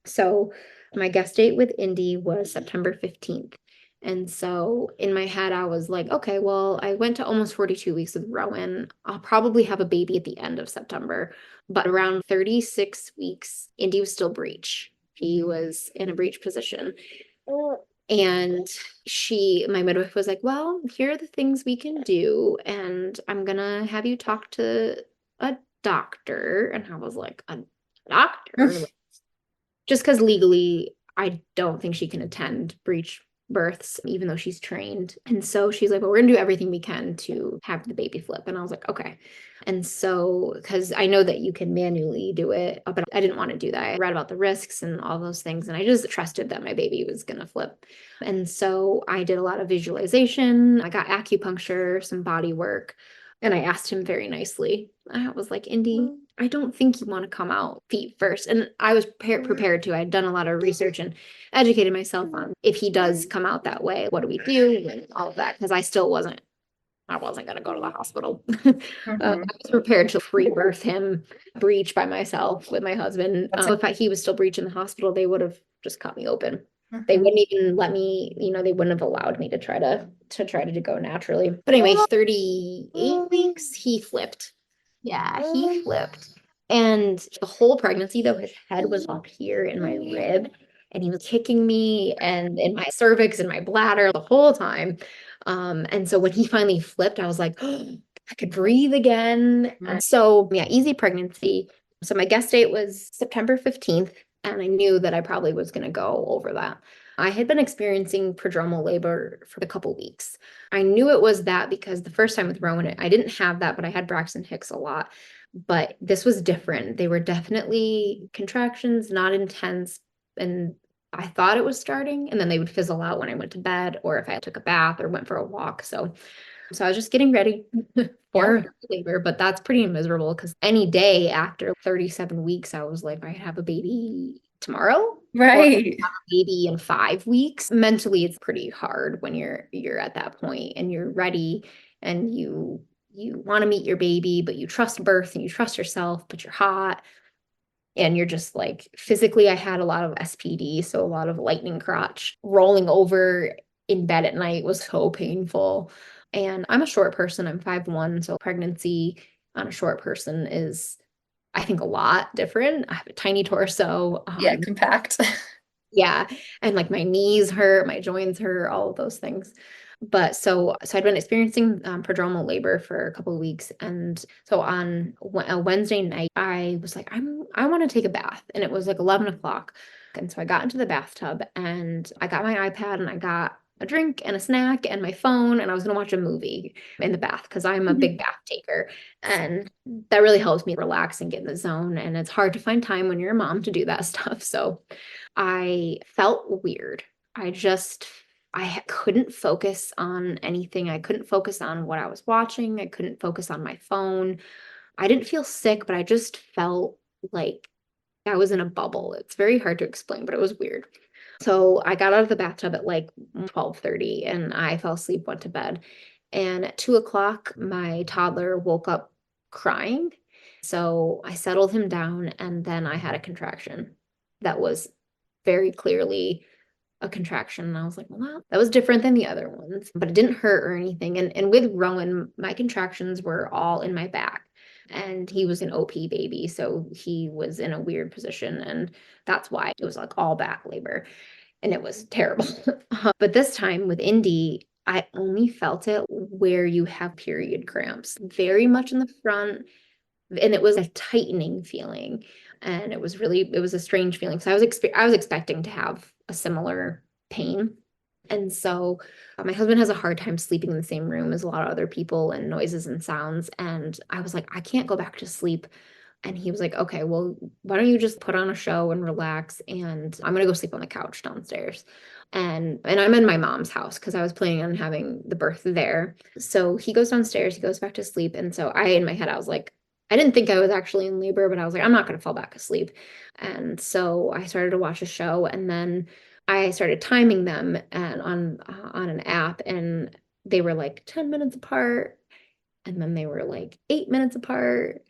So my guest date with Indy was September 15th. And so in my head, I was like, okay, well, I went to almost 42 weeks with Rowan. I'll probably have a baby at the end of September. But around 36 weeks, Indy was still breech. He was in a breech position. And my midwife was like, well, here are the things we can do. And I'm going to have you talk to a doctor. And I was like, a doctor? Just because legally, I don't think she can attend breech births, even though she's trained. And so she's like, well, we're going to do everything we can to have the baby flip. And I was like, okay. And so, because I know that you can manually do it, but I didn't want to do that. I read about the risks and all those things, and I just trusted that my baby was going to flip. And so I did a lot of visualization. I got acupuncture, some body work. And I asked him very nicely. I was like, Indy, I don't think you want to come out feet first. And I was prepared to. I'd done a lot of research and educated myself on if he does come out that way, what do we do and all of that. Because I wasn't going to go to the hospital. I was prepared to free birth him breech by myself with my husband. If he was still breech in the hospital, they would have just cut me open. They wouldn't even let me, they wouldn't have allowed me to try to go naturally. But anyway, 38 weeks, he flipped. Yeah, he flipped. And the whole pregnancy, though, his head was up here in my rib, and he was kicking me and in my cervix and my bladder the whole time. And so when he finally flipped, I was like, oh, I could breathe again. And so yeah, easy pregnancy. So my guest date was September 15th. And I knew that I probably was going to go over that. I had been experiencing prodromal labor for a couple weeks. I knew it was that because the first time with Rowan, I didn't have that, but I had Braxton Hicks a lot. But this was different. They were definitely contractions, not intense. And I thought it was starting, and then they would fizzle out when I went to bed or if I took a bath or went for a walk. So I was just getting ready for labor, but that's pretty miserable because any day after 37 weeks, I was like, I have a baby tomorrow. Right. Or a baby in 5 weeks. Mentally, it's pretty hard when you're at that point and you're ready and you want to meet your baby, but you trust birth and you trust yourself, but you're hot. And you're just like, physically, I had a lot of SPD, so a lot of lightning crotch. Rolling over in bed at night was so painful. And I'm a short person. I'm 5'1", so pregnancy on a short person is, I think, a lot different. I have a tiny torso. Yeah, compact. Yeah. And like my knees hurt, my joints hurt, all of those things. But so I'd been experiencing prodromal labor for a couple of weeks. And so on a Wednesday night, I was like, I want to take a bath. And it was like 11 o'clock. And so I got into the bathtub and I got my iPad and I got a drink and a snack and my phone, and I was going to watch a movie in the bath because I'm a big bath taker. And that really helps me relax and get in the zone. And it's hard to find time when you're a mom to do that stuff. So I felt weird. I couldn't focus on anything. I couldn't focus on what I was watching. I couldn't focus on my phone. I didn't feel sick, but I just felt like I was in a bubble. It's very hard to explain, but it was weird. So I got out of the bathtub at like 12:30 and I fell asleep, went to bed. And at 2 o'clock, my toddler woke up crying. So I settled him down and then I had a contraction that was very clearly a contraction. And I was like, well, that was different than the other ones, but it didn't hurt or anything. And with Rowan, my contractions were all in my back. And he was an OP baby, so he was in a weird position. And that's why it was like all back labor. And it was terrible. But this time with Indy, I only felt it where you have period cramps, very much in the front. And it was a tightening feeling. And it was a strange feeling. So I was expecting to have a similar pain. And so my husband has a hard time sleeping in the same room as a lot of other people and noises and sounds. And I was like, I can't go back to sleep And he was like, okay, well, why don't you just put on a show and relax? And I'm going to go sleep on the couch downstairs. And I'm in my mom's house because I was planning on having the birth there. So he goes downstairs, he goes back to sleep. And so in my head, I was like, I didn't think I was actually in labor, but I was like, I'm not going to fall back asleep. And so I started to watch a show, and then I started timing them and on an app, and they were like 10 minutes apart, and then they were like 8 minutes apart.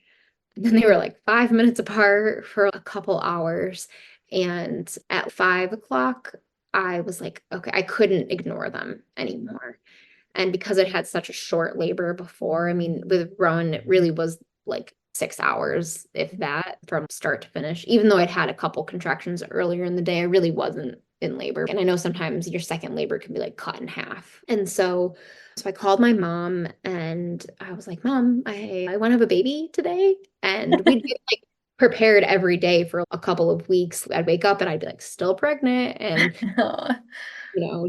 And then they were like 5 minutes apart for a couple hours. And at 5 o'clock, I was like, okay, I couldn't ignore them anymore. And because it had such a short labor before, I mean, with Rowan, it really was like 6 hours, if that, from start to finish. Even though I'd had a couple contractions earlier in the day, I really wasn't in labor. And I know sometimes your second labor can be like cut in half. And so I called my mom and I was like, Mom, I want to have a baby today. And we'd get like prepared every day for a couple of weeks. I'd wake up and I'd be like, still pregnant, and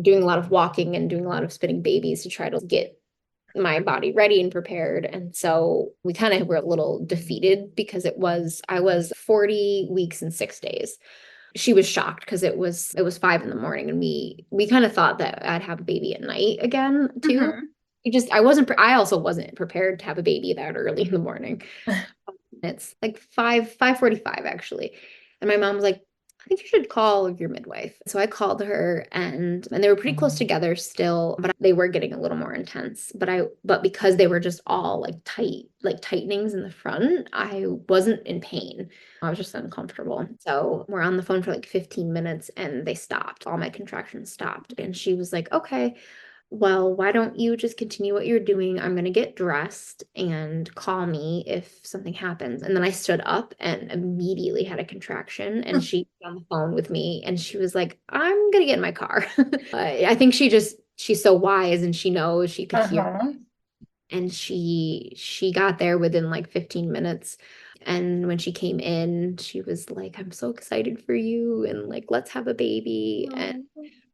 doing a lot of walking and doing a lot of spinning babies to try to get my body ready and prepared. And so we kind of were a little defeated because I was 40 weeks and 6 days. She was shocked because it was 5 in the morning, and we kind of thought that I'd have a baby at night again too. I also wasn't prepared to have a baby that early in the morning. It's like 5:45 actually. And my mom was like, I think you should call your midwife. So I called her, and they were pretty close together still, but they were getting a little more intense. But because they were just all like tight, like tightenings in the front, I wasn't in pain. I was just uncomfortable. So we're on the phone for like 15 minutes and they stopped. All my contractions stopped. And she was like, okay, well, why don't you just continue what you're doing? I'm going to get dressed and call me if something happens. And then I stood up and immediately had a contraction. And she was on the phone with me and she was like, I'm going to get in my car. I think she's so wise and she knows she could hear. And she got there within like 15 minutes. And when she came in, she was like, I'm so excited for you. And like, let's have a baby. And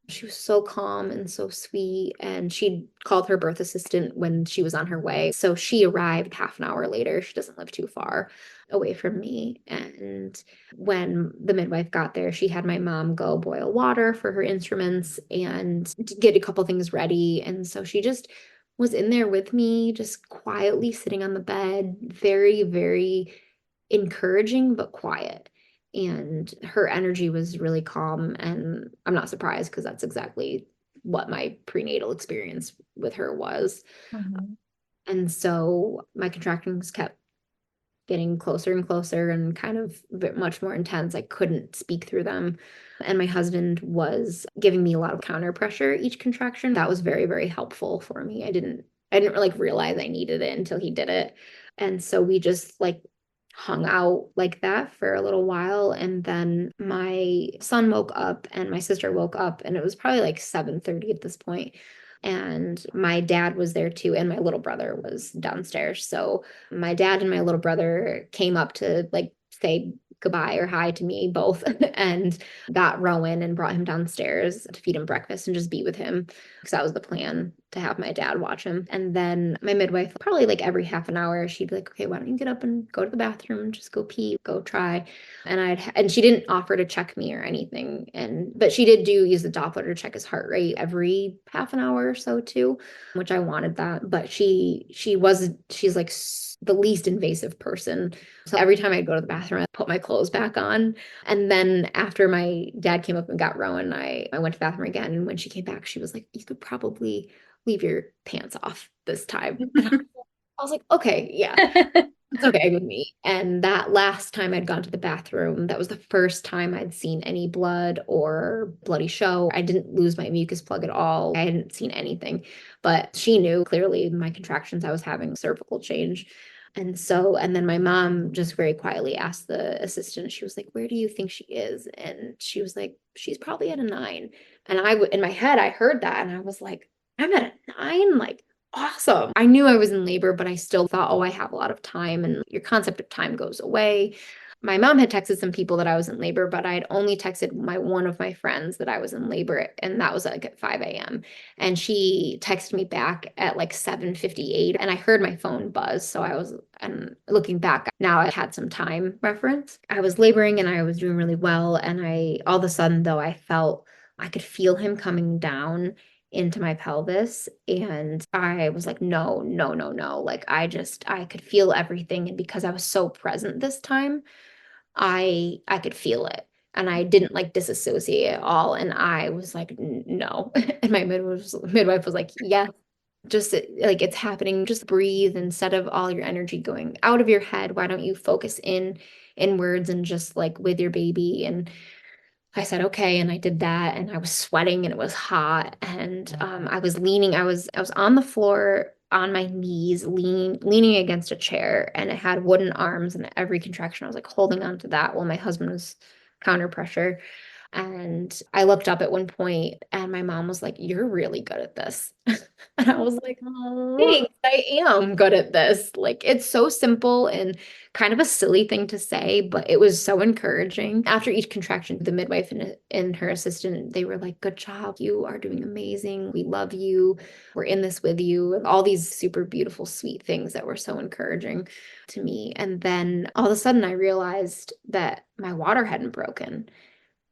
she was so calm and so sweet. And she called her birth assistant when she was on her way. So she arrived half an hour later. She doesn't live too far away from me. And when the midwife got there, she had my mom go boil water for her instruments and to get a couple things ready. And so she just was in there with me, just quietly sitting on the bed, very, very encouraging, but quiet. And her energy was really calm. And I'm not surprised because that's exactly what my prenatal experience with her was. And so my contractions kept getting closer and closer and kind of much more intense. I couldn't speak through them. And my husband was giving me a lot of counter pressure each contraction. That was very, very helpful for me. I didn't like realize I needed it until he did it. And so we just like hung out like that for a little while. And then my son woke up and my sister woke up, and it was probably like 7:30 at this point. And my dad was there too, and my little brother was downstairs. So my dad and my little brother came up to like say goodbye or hi to me both and got Rowan and brought him downstairs to feed him breakfast and just be with him because that was the plan, to have my dad watch him. And then my midwife, probably like every half an hour, she'd be like, okay, why don't you get up and go to the bathroom, just go pee, go try. And she didn't offer to check me or anything. But she did use the Doppler to check his heart rate every half an hour or so too, which I wanted that. But she's like the least invasive person. So every time I'd go to the bathroom, I'd put my clothes back on. And then after my dad came up and got Rowan, I went to the bathroom again. And when she came back, she was like, you could probably leave your pants off this time. I was like, okay, yeah, it's okay with me. And that last time I'd gone to the bathroom, that was the first time I'd seen any blood or bloody show. I didn't lose my mucus plug at all. I hadn't seen anything, but she knew clearly my contractions, I was having cervical change. And then my mom just very quietly asked the assistant, she was like, where do you think she is? And she was like, she's probably at a 9. And in my head, I heard that and I was like, I'm at a 9? Like, awesome. I knew I was in labor, but I still thought, oh, I have a lot of time. And your concept of time goes away. my mom had texted some people that I was in labor, but I had only texted one of my friends that I was in labor, and that was like at 5 a.m. And she texted me back at like 7:58, and I heard my phone buzz. So and looking back now, I had some time reference. I was laboring and I was doing really well. And all of a sudden though, I could feel him coming down into my pelvis. And I was like, no, no, no, no. Like I could feel everything. And because I was so present this time, I could feel it. And I didn't like disassociate at all. And I was like, no. And my midwife was like, yeah, just like it's happening. Just breathe instead of all your energy going out of your head. Why don't you focus inwards and just like with your baby? And I said, okay. And I did that. And I was sweating and it was hot. And I was leaning, I was on the floor on my knees, leaning against a chair, and it had wooden arms, and every contraction I was like holding on to that while my husband was counter pressure. And I looked up at one point and my mom was like, "You're really good at this." And I was like, Oh, "Thanks, I am good at this." Like it's so simple and kind of a silly thing to say, but it was so encouraging. After each contraction, the midwife and her assistant, they were like, "Good job. You are doing amazing. We love you. We're in this with you." And all these super beautiful, sweet things that were so encouraging to me. And then all of a sudden, I realized that my water hadn't broken.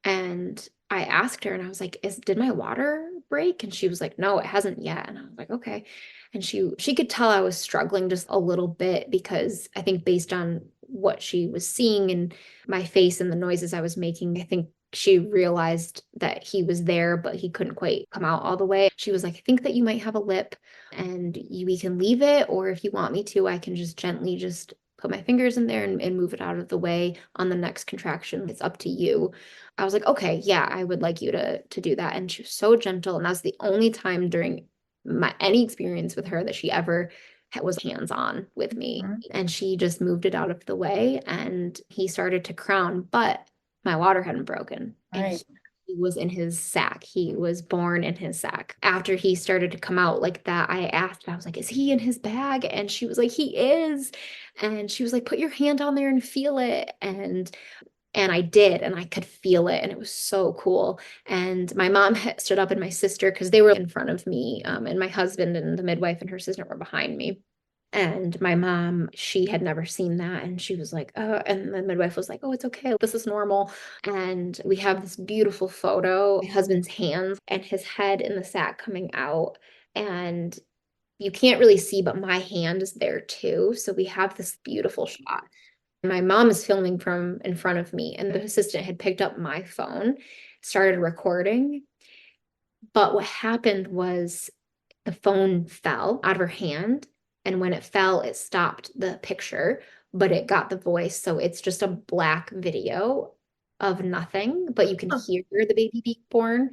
And I asked her and I was like, did my water break? And she was like, no, it hasn't yet. And I was like, okay. And she could tell I was struggling just a little bit because I think based on what she was seeing and my face and the noises I was making, I think she realized that he was there, but he couldn't quite come out all the way. She was like, I think that you might have a lip and we can leave it, or if you want me to, I can just gently just put my fingers in there and move it out of the way on the next contraction. It's up to you. I was like, okay, yeah, I would like you to do that. And she was so gentle. And that's the only time during any experience with her that she ever was hands-on with me. And she just moved it out of the way and he started to crown, but my water hadn't broken. And right. he was in his sack. He was born in his sack. After he started to come out like that, I was like, is he in his bag? And she was like, he is. And she was like, put your hand on there and feel it. And I did, and I could feel it, and it was so cool. And my mom had stood up and my sister, because they were in front of me, and my husband and the midwife and her sister were behind me. And my mom, she had never seen that. And she was like, oh, and the midwife was like, oh, it's okay. This is normal. And we have this beautiful photo, my husband's hands and his head in the sack coming out. And you can't really see, but my hand is there too. So we have this beautiful shot. My mom is filming from in front of me, and the assistant had picked up my phone, started recording. But what happened was the phone fell out of her hand. And when it fell, it stopped the picture, but it got the voice. So it's just a black video of nothing, but you can hear the baby being born.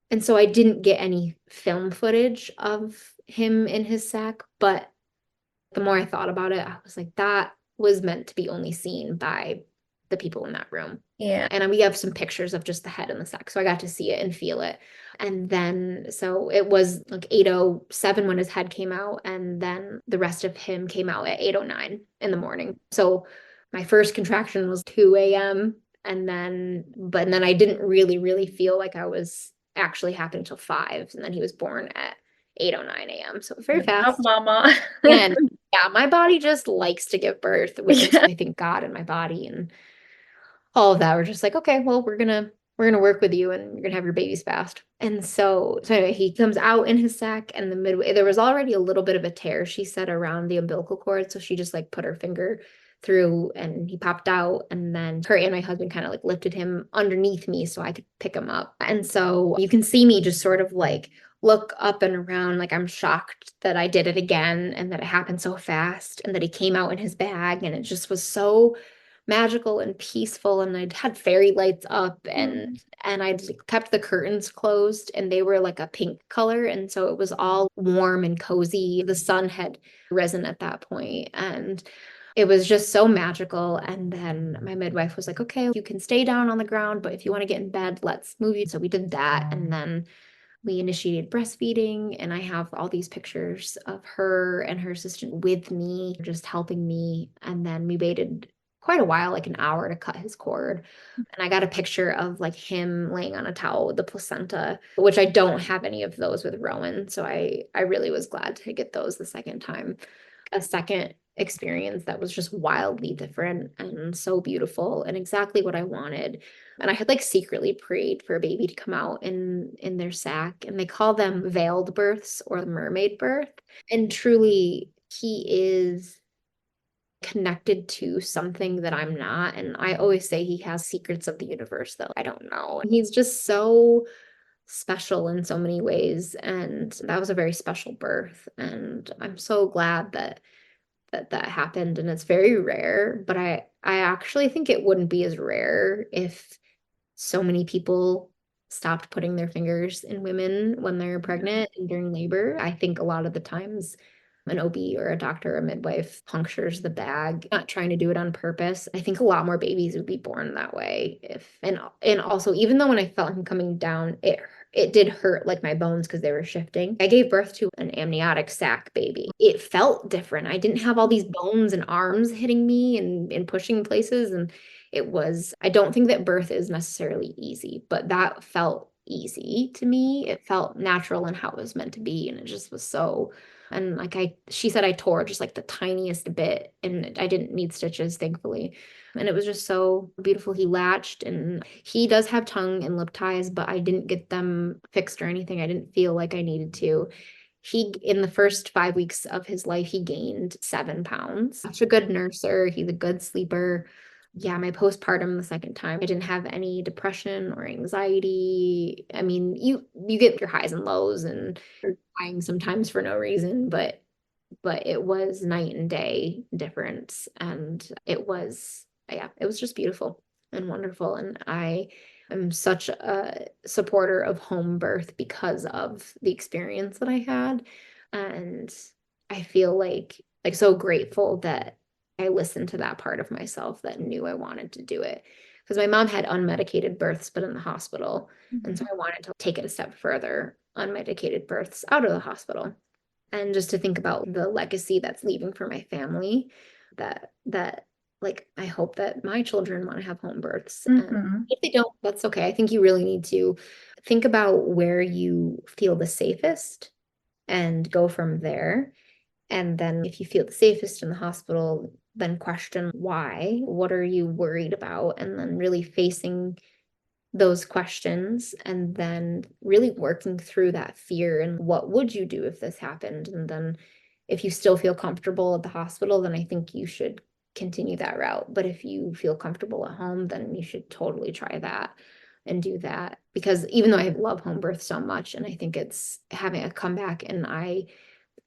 And so I didn't get any film footage of him in his sack. But the more I thought about it, I was like, that was meant to be only seen by the people in that room. Yeah. And we have some pictures of just the head and the sack. So I got to see it and feel it. And then, so it was like 8:07 when his head came out. And then the rest of him came out at 8:09 in the morning. So my first contraction was 2 a.m. And then I didn't really feel like I was actually happening until 5. And then he was born at 8:09 a.m. So very Good job, fast. mama. And yeah, my body just likes to give birth, which is, I think, God in my body and all of that. We're just like, okay, well, we're gonna work with you and you're gonna have your babies fast. And so anyway, he comes out in his sack, and the midway there was already a little bit of a tear, she said, around the umbilical cord. So she just like put her finger through and he popped out, and then her and my husband kind of like lifted him underneath me so I could pick him up. And so you can see me just sort of like look up and around, like I'm shocked that I did it again and that it happened so fast and that he came out in his bag, and it just was so magical and peaceful. And I'd had fairy lights up, and I'd kept the curtains closed, and they were like a pink color, and so it was all warm and cozy. The sun had risen at that point, and it was just so magical. And then my midwife was like, okay, you can stay down on the ground, but if you want to get in bed, let's move you. So we did that, and then we initiated breastfeeding, and I have all these pictures of her and her assistant with me, just helping me. And then we waited quite a while, like an hour to cut his cord. And I got a picture of like him laying on a towel with the placenta, which I don't have any of those with Rowan. So I really was glad to get those the second time. A second experience that was just wildly different and so beautiful and exactly what I wanted. And I had like secretly prayed for a baby to come out in their sac, and they call them veiled births or mermaid birth. And truly, he is connected to something that I'm not. And I always say he has secrets of the universe that I don't know. And he's just so special in so many ways. And that was a very special birth. And I'm so glad that happened. And it's very rare, but I actually think it wouldn't be as rare if so many people stopped putting their fingers in women when they're pregnant and during labor. I think a lot of the times an OB or a doctor or a midwife punctures the bag, not trying to do it on purpose. I think a lot more babies would be born that way if and also even though when I felt him coming down, it did hurt like my bones because they were shifting. I gave birth to an amniotic sac baby. It felt different. I didn't have all these bones and arms hitting me and pushing places. And I don't think that birth is necessarily easy, but that felt easy to me. It felt natural and how it was meant to be. And it just was so, and like she said, I tore just like the tiniest bit and I didn't need stitches, thankfully. And it was just so beautiful. He latched and he does have tongue and lip ties, but I didn't get them fixed or anything. I didn't feel like I needed to. In the first 5 weeks of his life, he gained 7 pounds. Such a good nurser. He's a good sleeper. Yeah, my postpartum the second time, I didn't have any depression or anxiety. I mean, you get your highs and lows and you're crying sometimes for no reason, but it was night and day difference. And it was just beautiful and wonderful. And I am such a supporter of home birth because of the experience that I had. And I feel like so grateful that I listened to that part of myself that knew I wanted to do it. Because my mom had unmedicated births, but in the hospital. And so I wanted to take it a step further, unmedicated births out of the hospital. And just to think about the legacy that's leaving for my family, that like I hope that my children want to have home births. And if they don't, that's okay. I think you really need to think about where you feel the safest and go from there. And then if you feel the safest in the hospital, then question why. What are you worried about? And then really facing those questions and then really working through that fear and what would you do if this happened? And then if you still feel comfortable at the hospital, then I think you should continue that route. But if you feel comfortable at home, then you should totally try that and do that. Because even though I love home birth so much, and I think it's having a comeback and I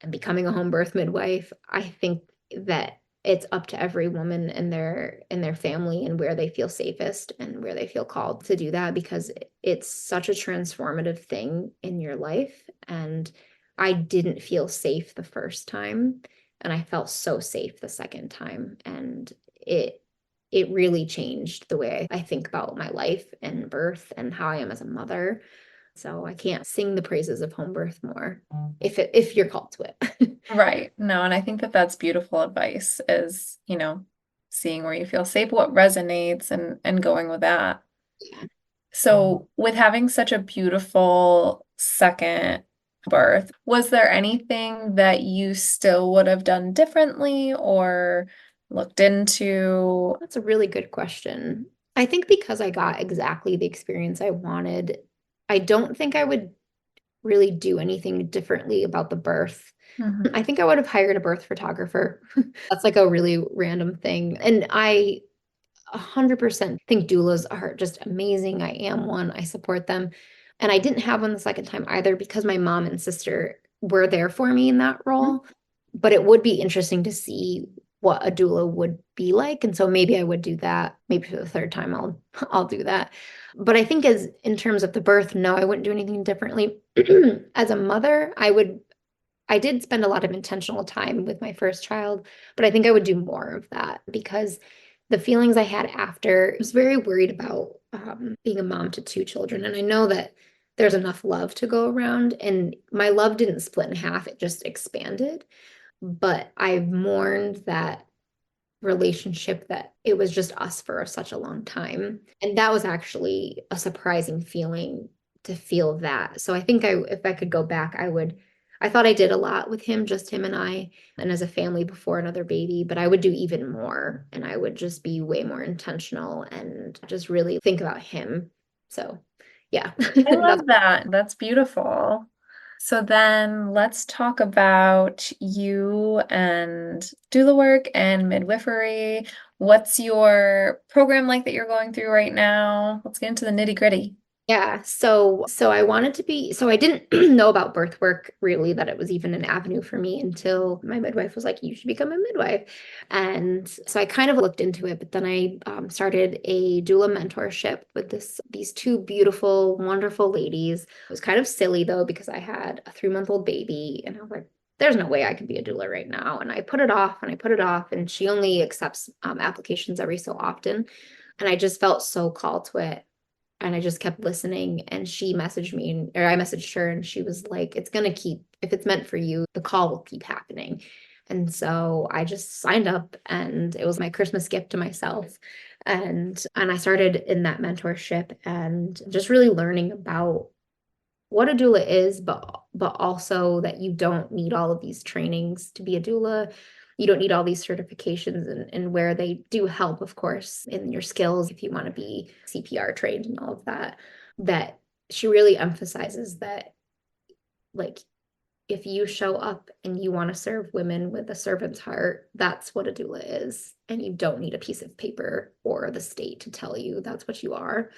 am becoming a home birth midwife, I think that it's up to every woman and their family and where they feel safest and where they feel called to do that, because it's such a transformative thing in your life. And I didn't feel safe the first time, and I felt so safe the second time. And it really changed the way I think about my life and birth and how I am as a mother. So I can't sing the praises of home birth more if you're called to it. Right. No, and I think that that's beautiful advice is, seeing where you feel safe, what resonates and going with that. Yeah. So with having such a beautiful second birth, was there anything that you still would have done differently or looked into? That's a really good question. I think because I got exactly the experience I wanted, I don't think I would really do anything differently about the birth. I think I would have hired a birth photographer. That's like a really random thing. And I 100% think doulas are just amazing. I am one. I support them. And I didn't have one the second time either because my mom and sister were there for me in that role. But it would be interesting to see what a doula would be like. And so maybe I would do that. Maybe for the third time I'll do that. But I think as in terms of the birth, no, I wouldn't do anything differently. As a mother, I did spend a lot of intentional time with my first child, but I think I would do more of that because the feelings I had after, I was very worried about being a mom to 2 children. And I know that there's enough love to go around, and my love didn't split in half, it just expanded. But I mourned that relationship that it was just us for such a long time. And that was actually a surprising feeling to feel that. So I think if I could go back, I thought I did a lot with him, just him and I, and as a family before another baby, but I would do even more and I would just be way more intentional and just really think about him. So yeah. I love that. That's beautiful. So then let's talk about you and doula work and midwifery. What's your program like that you're going through right now? Let's get into the nitty-gritty. Yeah, so I wanted to be, so I didn't know about birth work really, that it was even an avenue for me until my midwife was like, you should become a midwife. And so I kind of looked into it, but then I started a doula mentorship with these two beautiful, wonderful ladies. It was kind of silly though, because I had a 3-month-old baby and I was like, there's no way I can be a doula right now. And I put it off and I put it off, and she only accepts applications every so often. And I just felt so called to it. And I just kept listening, and she messaged me, or I messaged her, and she was like, it's going to keep, if it's meant for you, the call will keep happening. And so I just signed up, and it was my Christmas gift to myself. And I started in that mentorship and just really learning about what a doula is, but also that you don't need all of these trainings to be a doula. You don't need all these certifications, and where they do help, of course, in your skills if you want to be CPR trained and all of that. That she really emphasizes that, like, if you show up and you want to serve women with a servant's heart, that's what a doula is. And you don't need a piece of paper or the state to tell you that's what you are.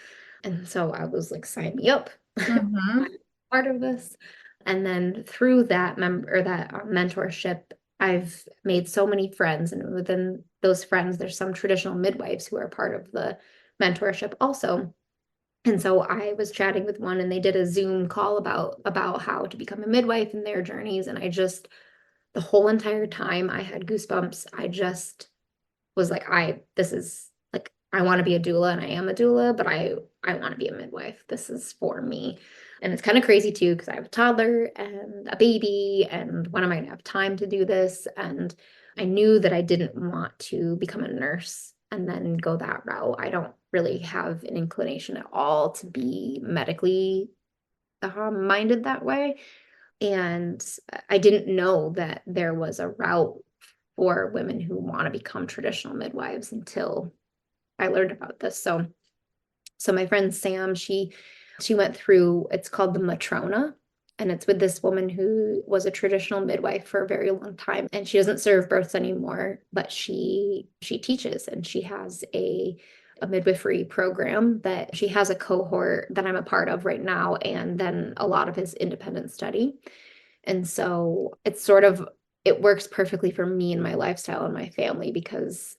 And so I was like, sign me up. Mm-hmm. Part of this. And then through that mentorship, I've made so many friends, and within those friends, there's some traditional midwives who are part of the mentorship also. And so I was chatting with one, and they did a Zoom call about how to become a midwife and their journeys. And I just, the whole entire time, I had goosebumps. I just was like, this is like, I want to be a doula, and I am a doula, but I want to be a midwife. This is for me. And it's kind of crazy too, because I have a toddler and a baby, and when am I going to have time to do this? And I knew that I didn't want to become a nurse and then go that route. I don't really have an inclination at all to be medically minded that way. And I didn't know that there was a route for women who want to become traditional midwives until I learned about this. So my friend Sam, she went through, it's called the Matrona, and it's with this woman who was a traditional midwife for a very long time, and she doesn't serve births anymore, but she teaches, and she has a midwifery program that she has a cohort that I'm a part of right now, and then a lot of his independent study. And so it's sort of, it works perfectly for me and my lifestyle and my family, because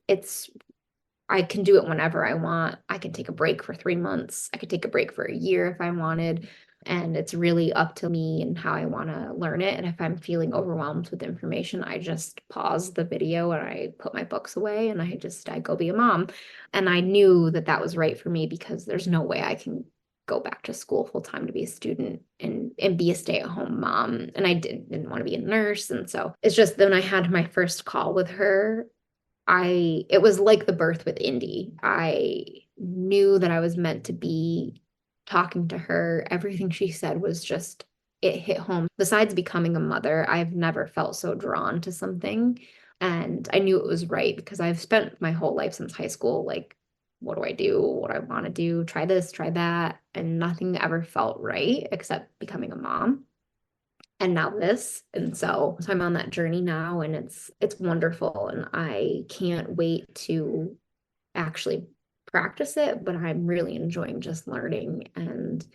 I can do it whenever I want. I can take a break for 3 months. I could take a break for a year if I wanted. And it's really up to me and how I want to learn it. And if I'm feeling overwhelmed with information, I just pause the video and I put my books away and I go be a mom. And I knew that that was right for me, because there's no way I can go back to school full time to be a student and be a stay-at-home mom. And I didn't want to be a nurse. And so it's just, then I had my first call with her, it was like the birth with Indy. I knew that I was meant to be talking to her. Everything she said was just, it hit home. Besides becoming a mother, I've never felt so drawn to something. And I knew it was right, because I've spent my whole life since high school, like, what do I do? What do I want to do? Try this, try that. And nothing ever felt right except becoming a mom. And now this. And so I'm on that journey now, and it's wonderful, and I can't wait to actually practice it, but I'm really enjoying just learning. And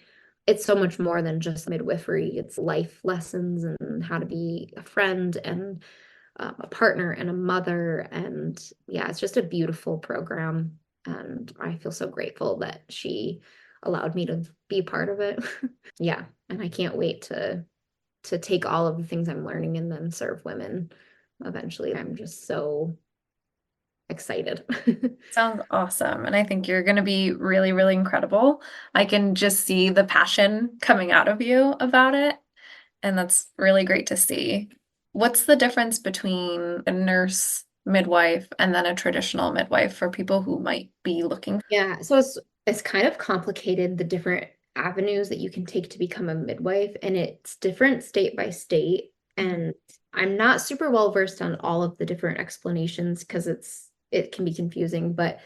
it's so much more than just midwifery. It's life lessons and how to be a friend and a partner and a mother. And yeah, it's just a beautiful program, and I feel so grateful that she allowed me to be part of it. Yeah, and I can't wait to take all of the things I'm learning and then serve women eventually. I'm just so excited. Sounds awesome. And I think you're going to be really, really incredible. I can just see the passion coming out of you about it. And that's really great to see. What's the difference between a nurse midwife and then a traditional midwife for people who might be looking? Yeah, so it's kind of complicated, the different avenues that you can take to become a midwife, and it's different state by state. And I'm not super well versed on all of the different explanations because it can be confusing, but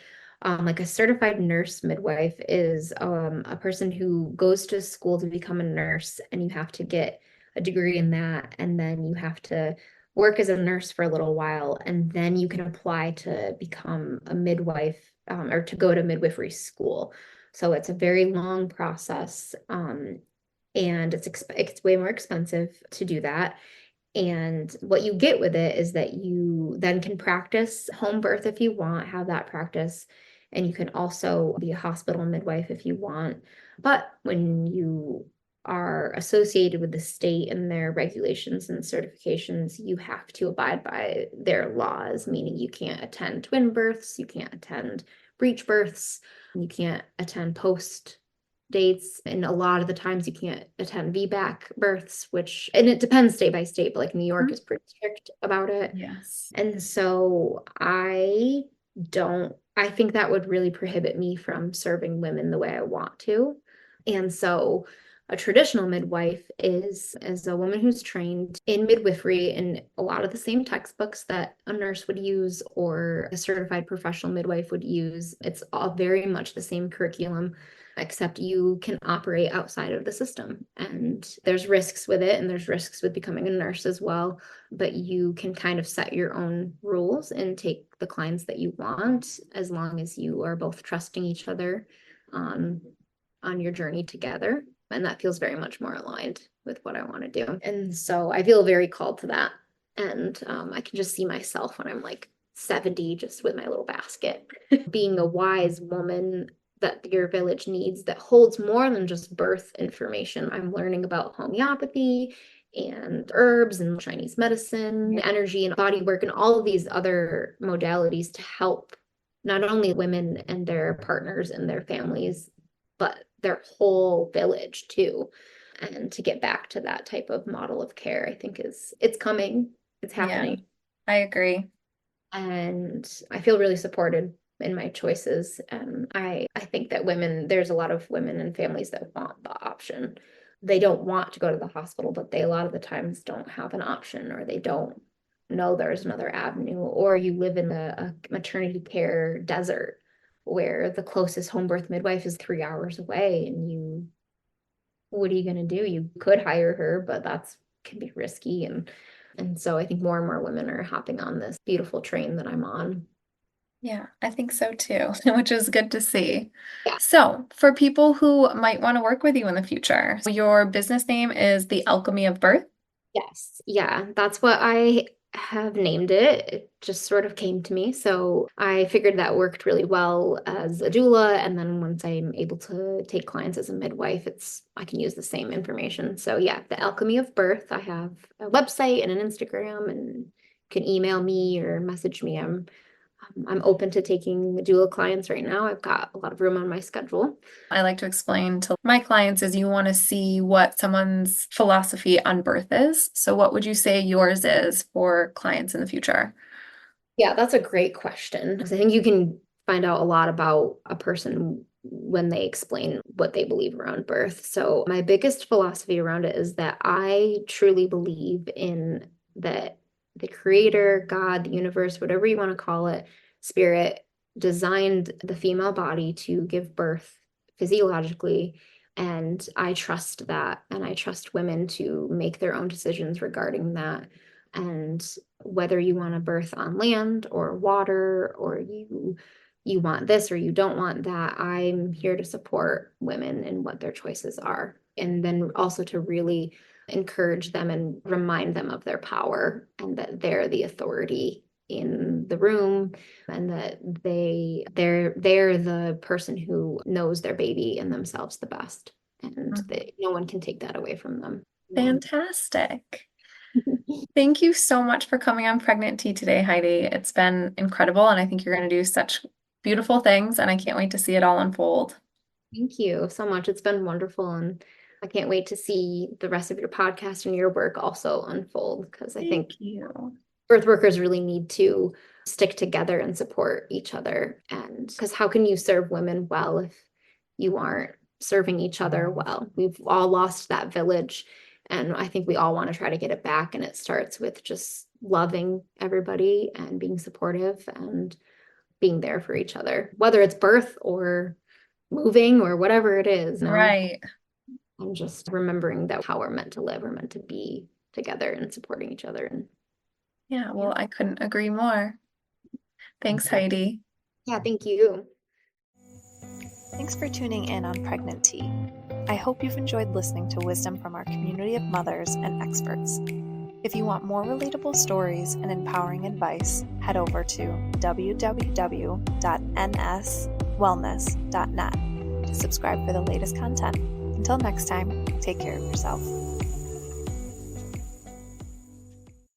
like a certified nurse midwife is a person who goes to school to become a nurse, and you have to get a degree in that, and then you have to work as a nurse for a little while, and then you can apply to become a midwife, or to go to midwifery school. So it's a very long process, and it's way more expensive to do that. And what you get with it is that you then can practice home birth if you want, have that practice. And you can also be a hospital midwife if you want. But when you are associated with the state and their regulations and certifications, you have to abide by their laws, meaning you can't attend twin births, you can't attend breech births, you can't attend post dates, and a lot of the times you can't attend VBAC births, and it depends state by state, but like New York is pretty strict about it. Yes. And so I think that would really prohibit me from serving women the way I want to. And so a traditional midwife is a woman who's trained in midwifery in a lot of the same textbooks that a nurse would use or a certified professional midwife would use. It's all very much the same curriculum, except you can operate outside of the system. And there's risks with it, and there's risks with becoming a nurse as well. But you can kind of set your own rules and take the clients that you want, as long as you are both trusting each other on your journey together. And that feels very much more aligned with what I want to do. And so I feel very called to that. And I can just see myself when I'm like 70, just with my little basket, being a wise woman that your village needs, that holds more than just birth information. I'm learning about homeopathy and herbs and Chinese medicine, energy and body work, and all of these other modalities to help not only women and their partners and their families, but their whole village too. And to get back to that type of model of care, I think it's coming, it's happening. Yeah, I agree. And I feel really supported in my choices. And I think that there's a lot of women and families that want the option. They don't want to go to the hospital, but they a lot of the times don't have an option, or they don't know there's another avenue, or you live in a maternity care desert where the closest home birth midwife is 3 hours away, and what are you going to do? You could hire her, but can be risky. And so I think more and more women are hopping on this beautiful train that I'm on. Yeah, I think so too, which is good to see. Yeah. So, for people who might want to work with you in the future, your business name is the Alchemy of Birth. Yes. Yeah, that's what I have named it. It just sort of came to me. So I figured that worked really well as a doula. And then once I'm able to take clients as a midwife, I can use the same information. So yeah, the Alchemy of Birth. I have a website and an Instagram, and you can email me or message me. I'm open to taking doula clients right now. I've got a lot of room on my schedule. I like to explain to my clients is you want to see what someone's philosophy on birth is. So what would you say yours is for clients in the future? Yeah, that's a great question. I think you can find out a lot about a person when they explain what they believe around birth. So my biggest philosophy around it is that I truly believe in that the creator, God, the universe, whatever you want to call it, spirit, designed the female body to give birth physiologically. And I trust that. And I trust women to make their own decisions regarding that. And whether you want to birth on land or water, or you want this or you don't want that, I'm here to support women in what their choices are. And then also to really encourage them and remind them of their power, and that they're the authority in the room, and that they're the person who knows their baby and themselves the best, and that no one can take that away from them. Fantastic. Thank you so much for coming on Pregnant Tea today, Heidi. It's been incredible, and I think you're going to do such beautiful things, and I can't wait to see it all unfold. Thank you so much. It's been wonderful, and I can't wait to see the rest of your podcast and your work also unfold, because I think birth workers really need to stick together and support each other. And because how can you serve women well if you aren't serving each other well? We've all lost that village, and I think we all want to try to get it back. And it starts with just loving everybody and being supportive and being there for each other, whether it's birth or moving or whatever it is. Right. And just remembering that how we're meant to live, we're meant to be together and supporting each other. And Yeah, well, I couldn't agree more. Thanks, Heidi. yeah, thank you. Thanks for tuning in on Pregnant Tea. I hope you've enjoyed listening to wisdom from our community of mothers and experts. If you want more relatable stories and empowering advice, head over to www.nswellness.net to subscribe for the latest content. Until next time, take care of yourself.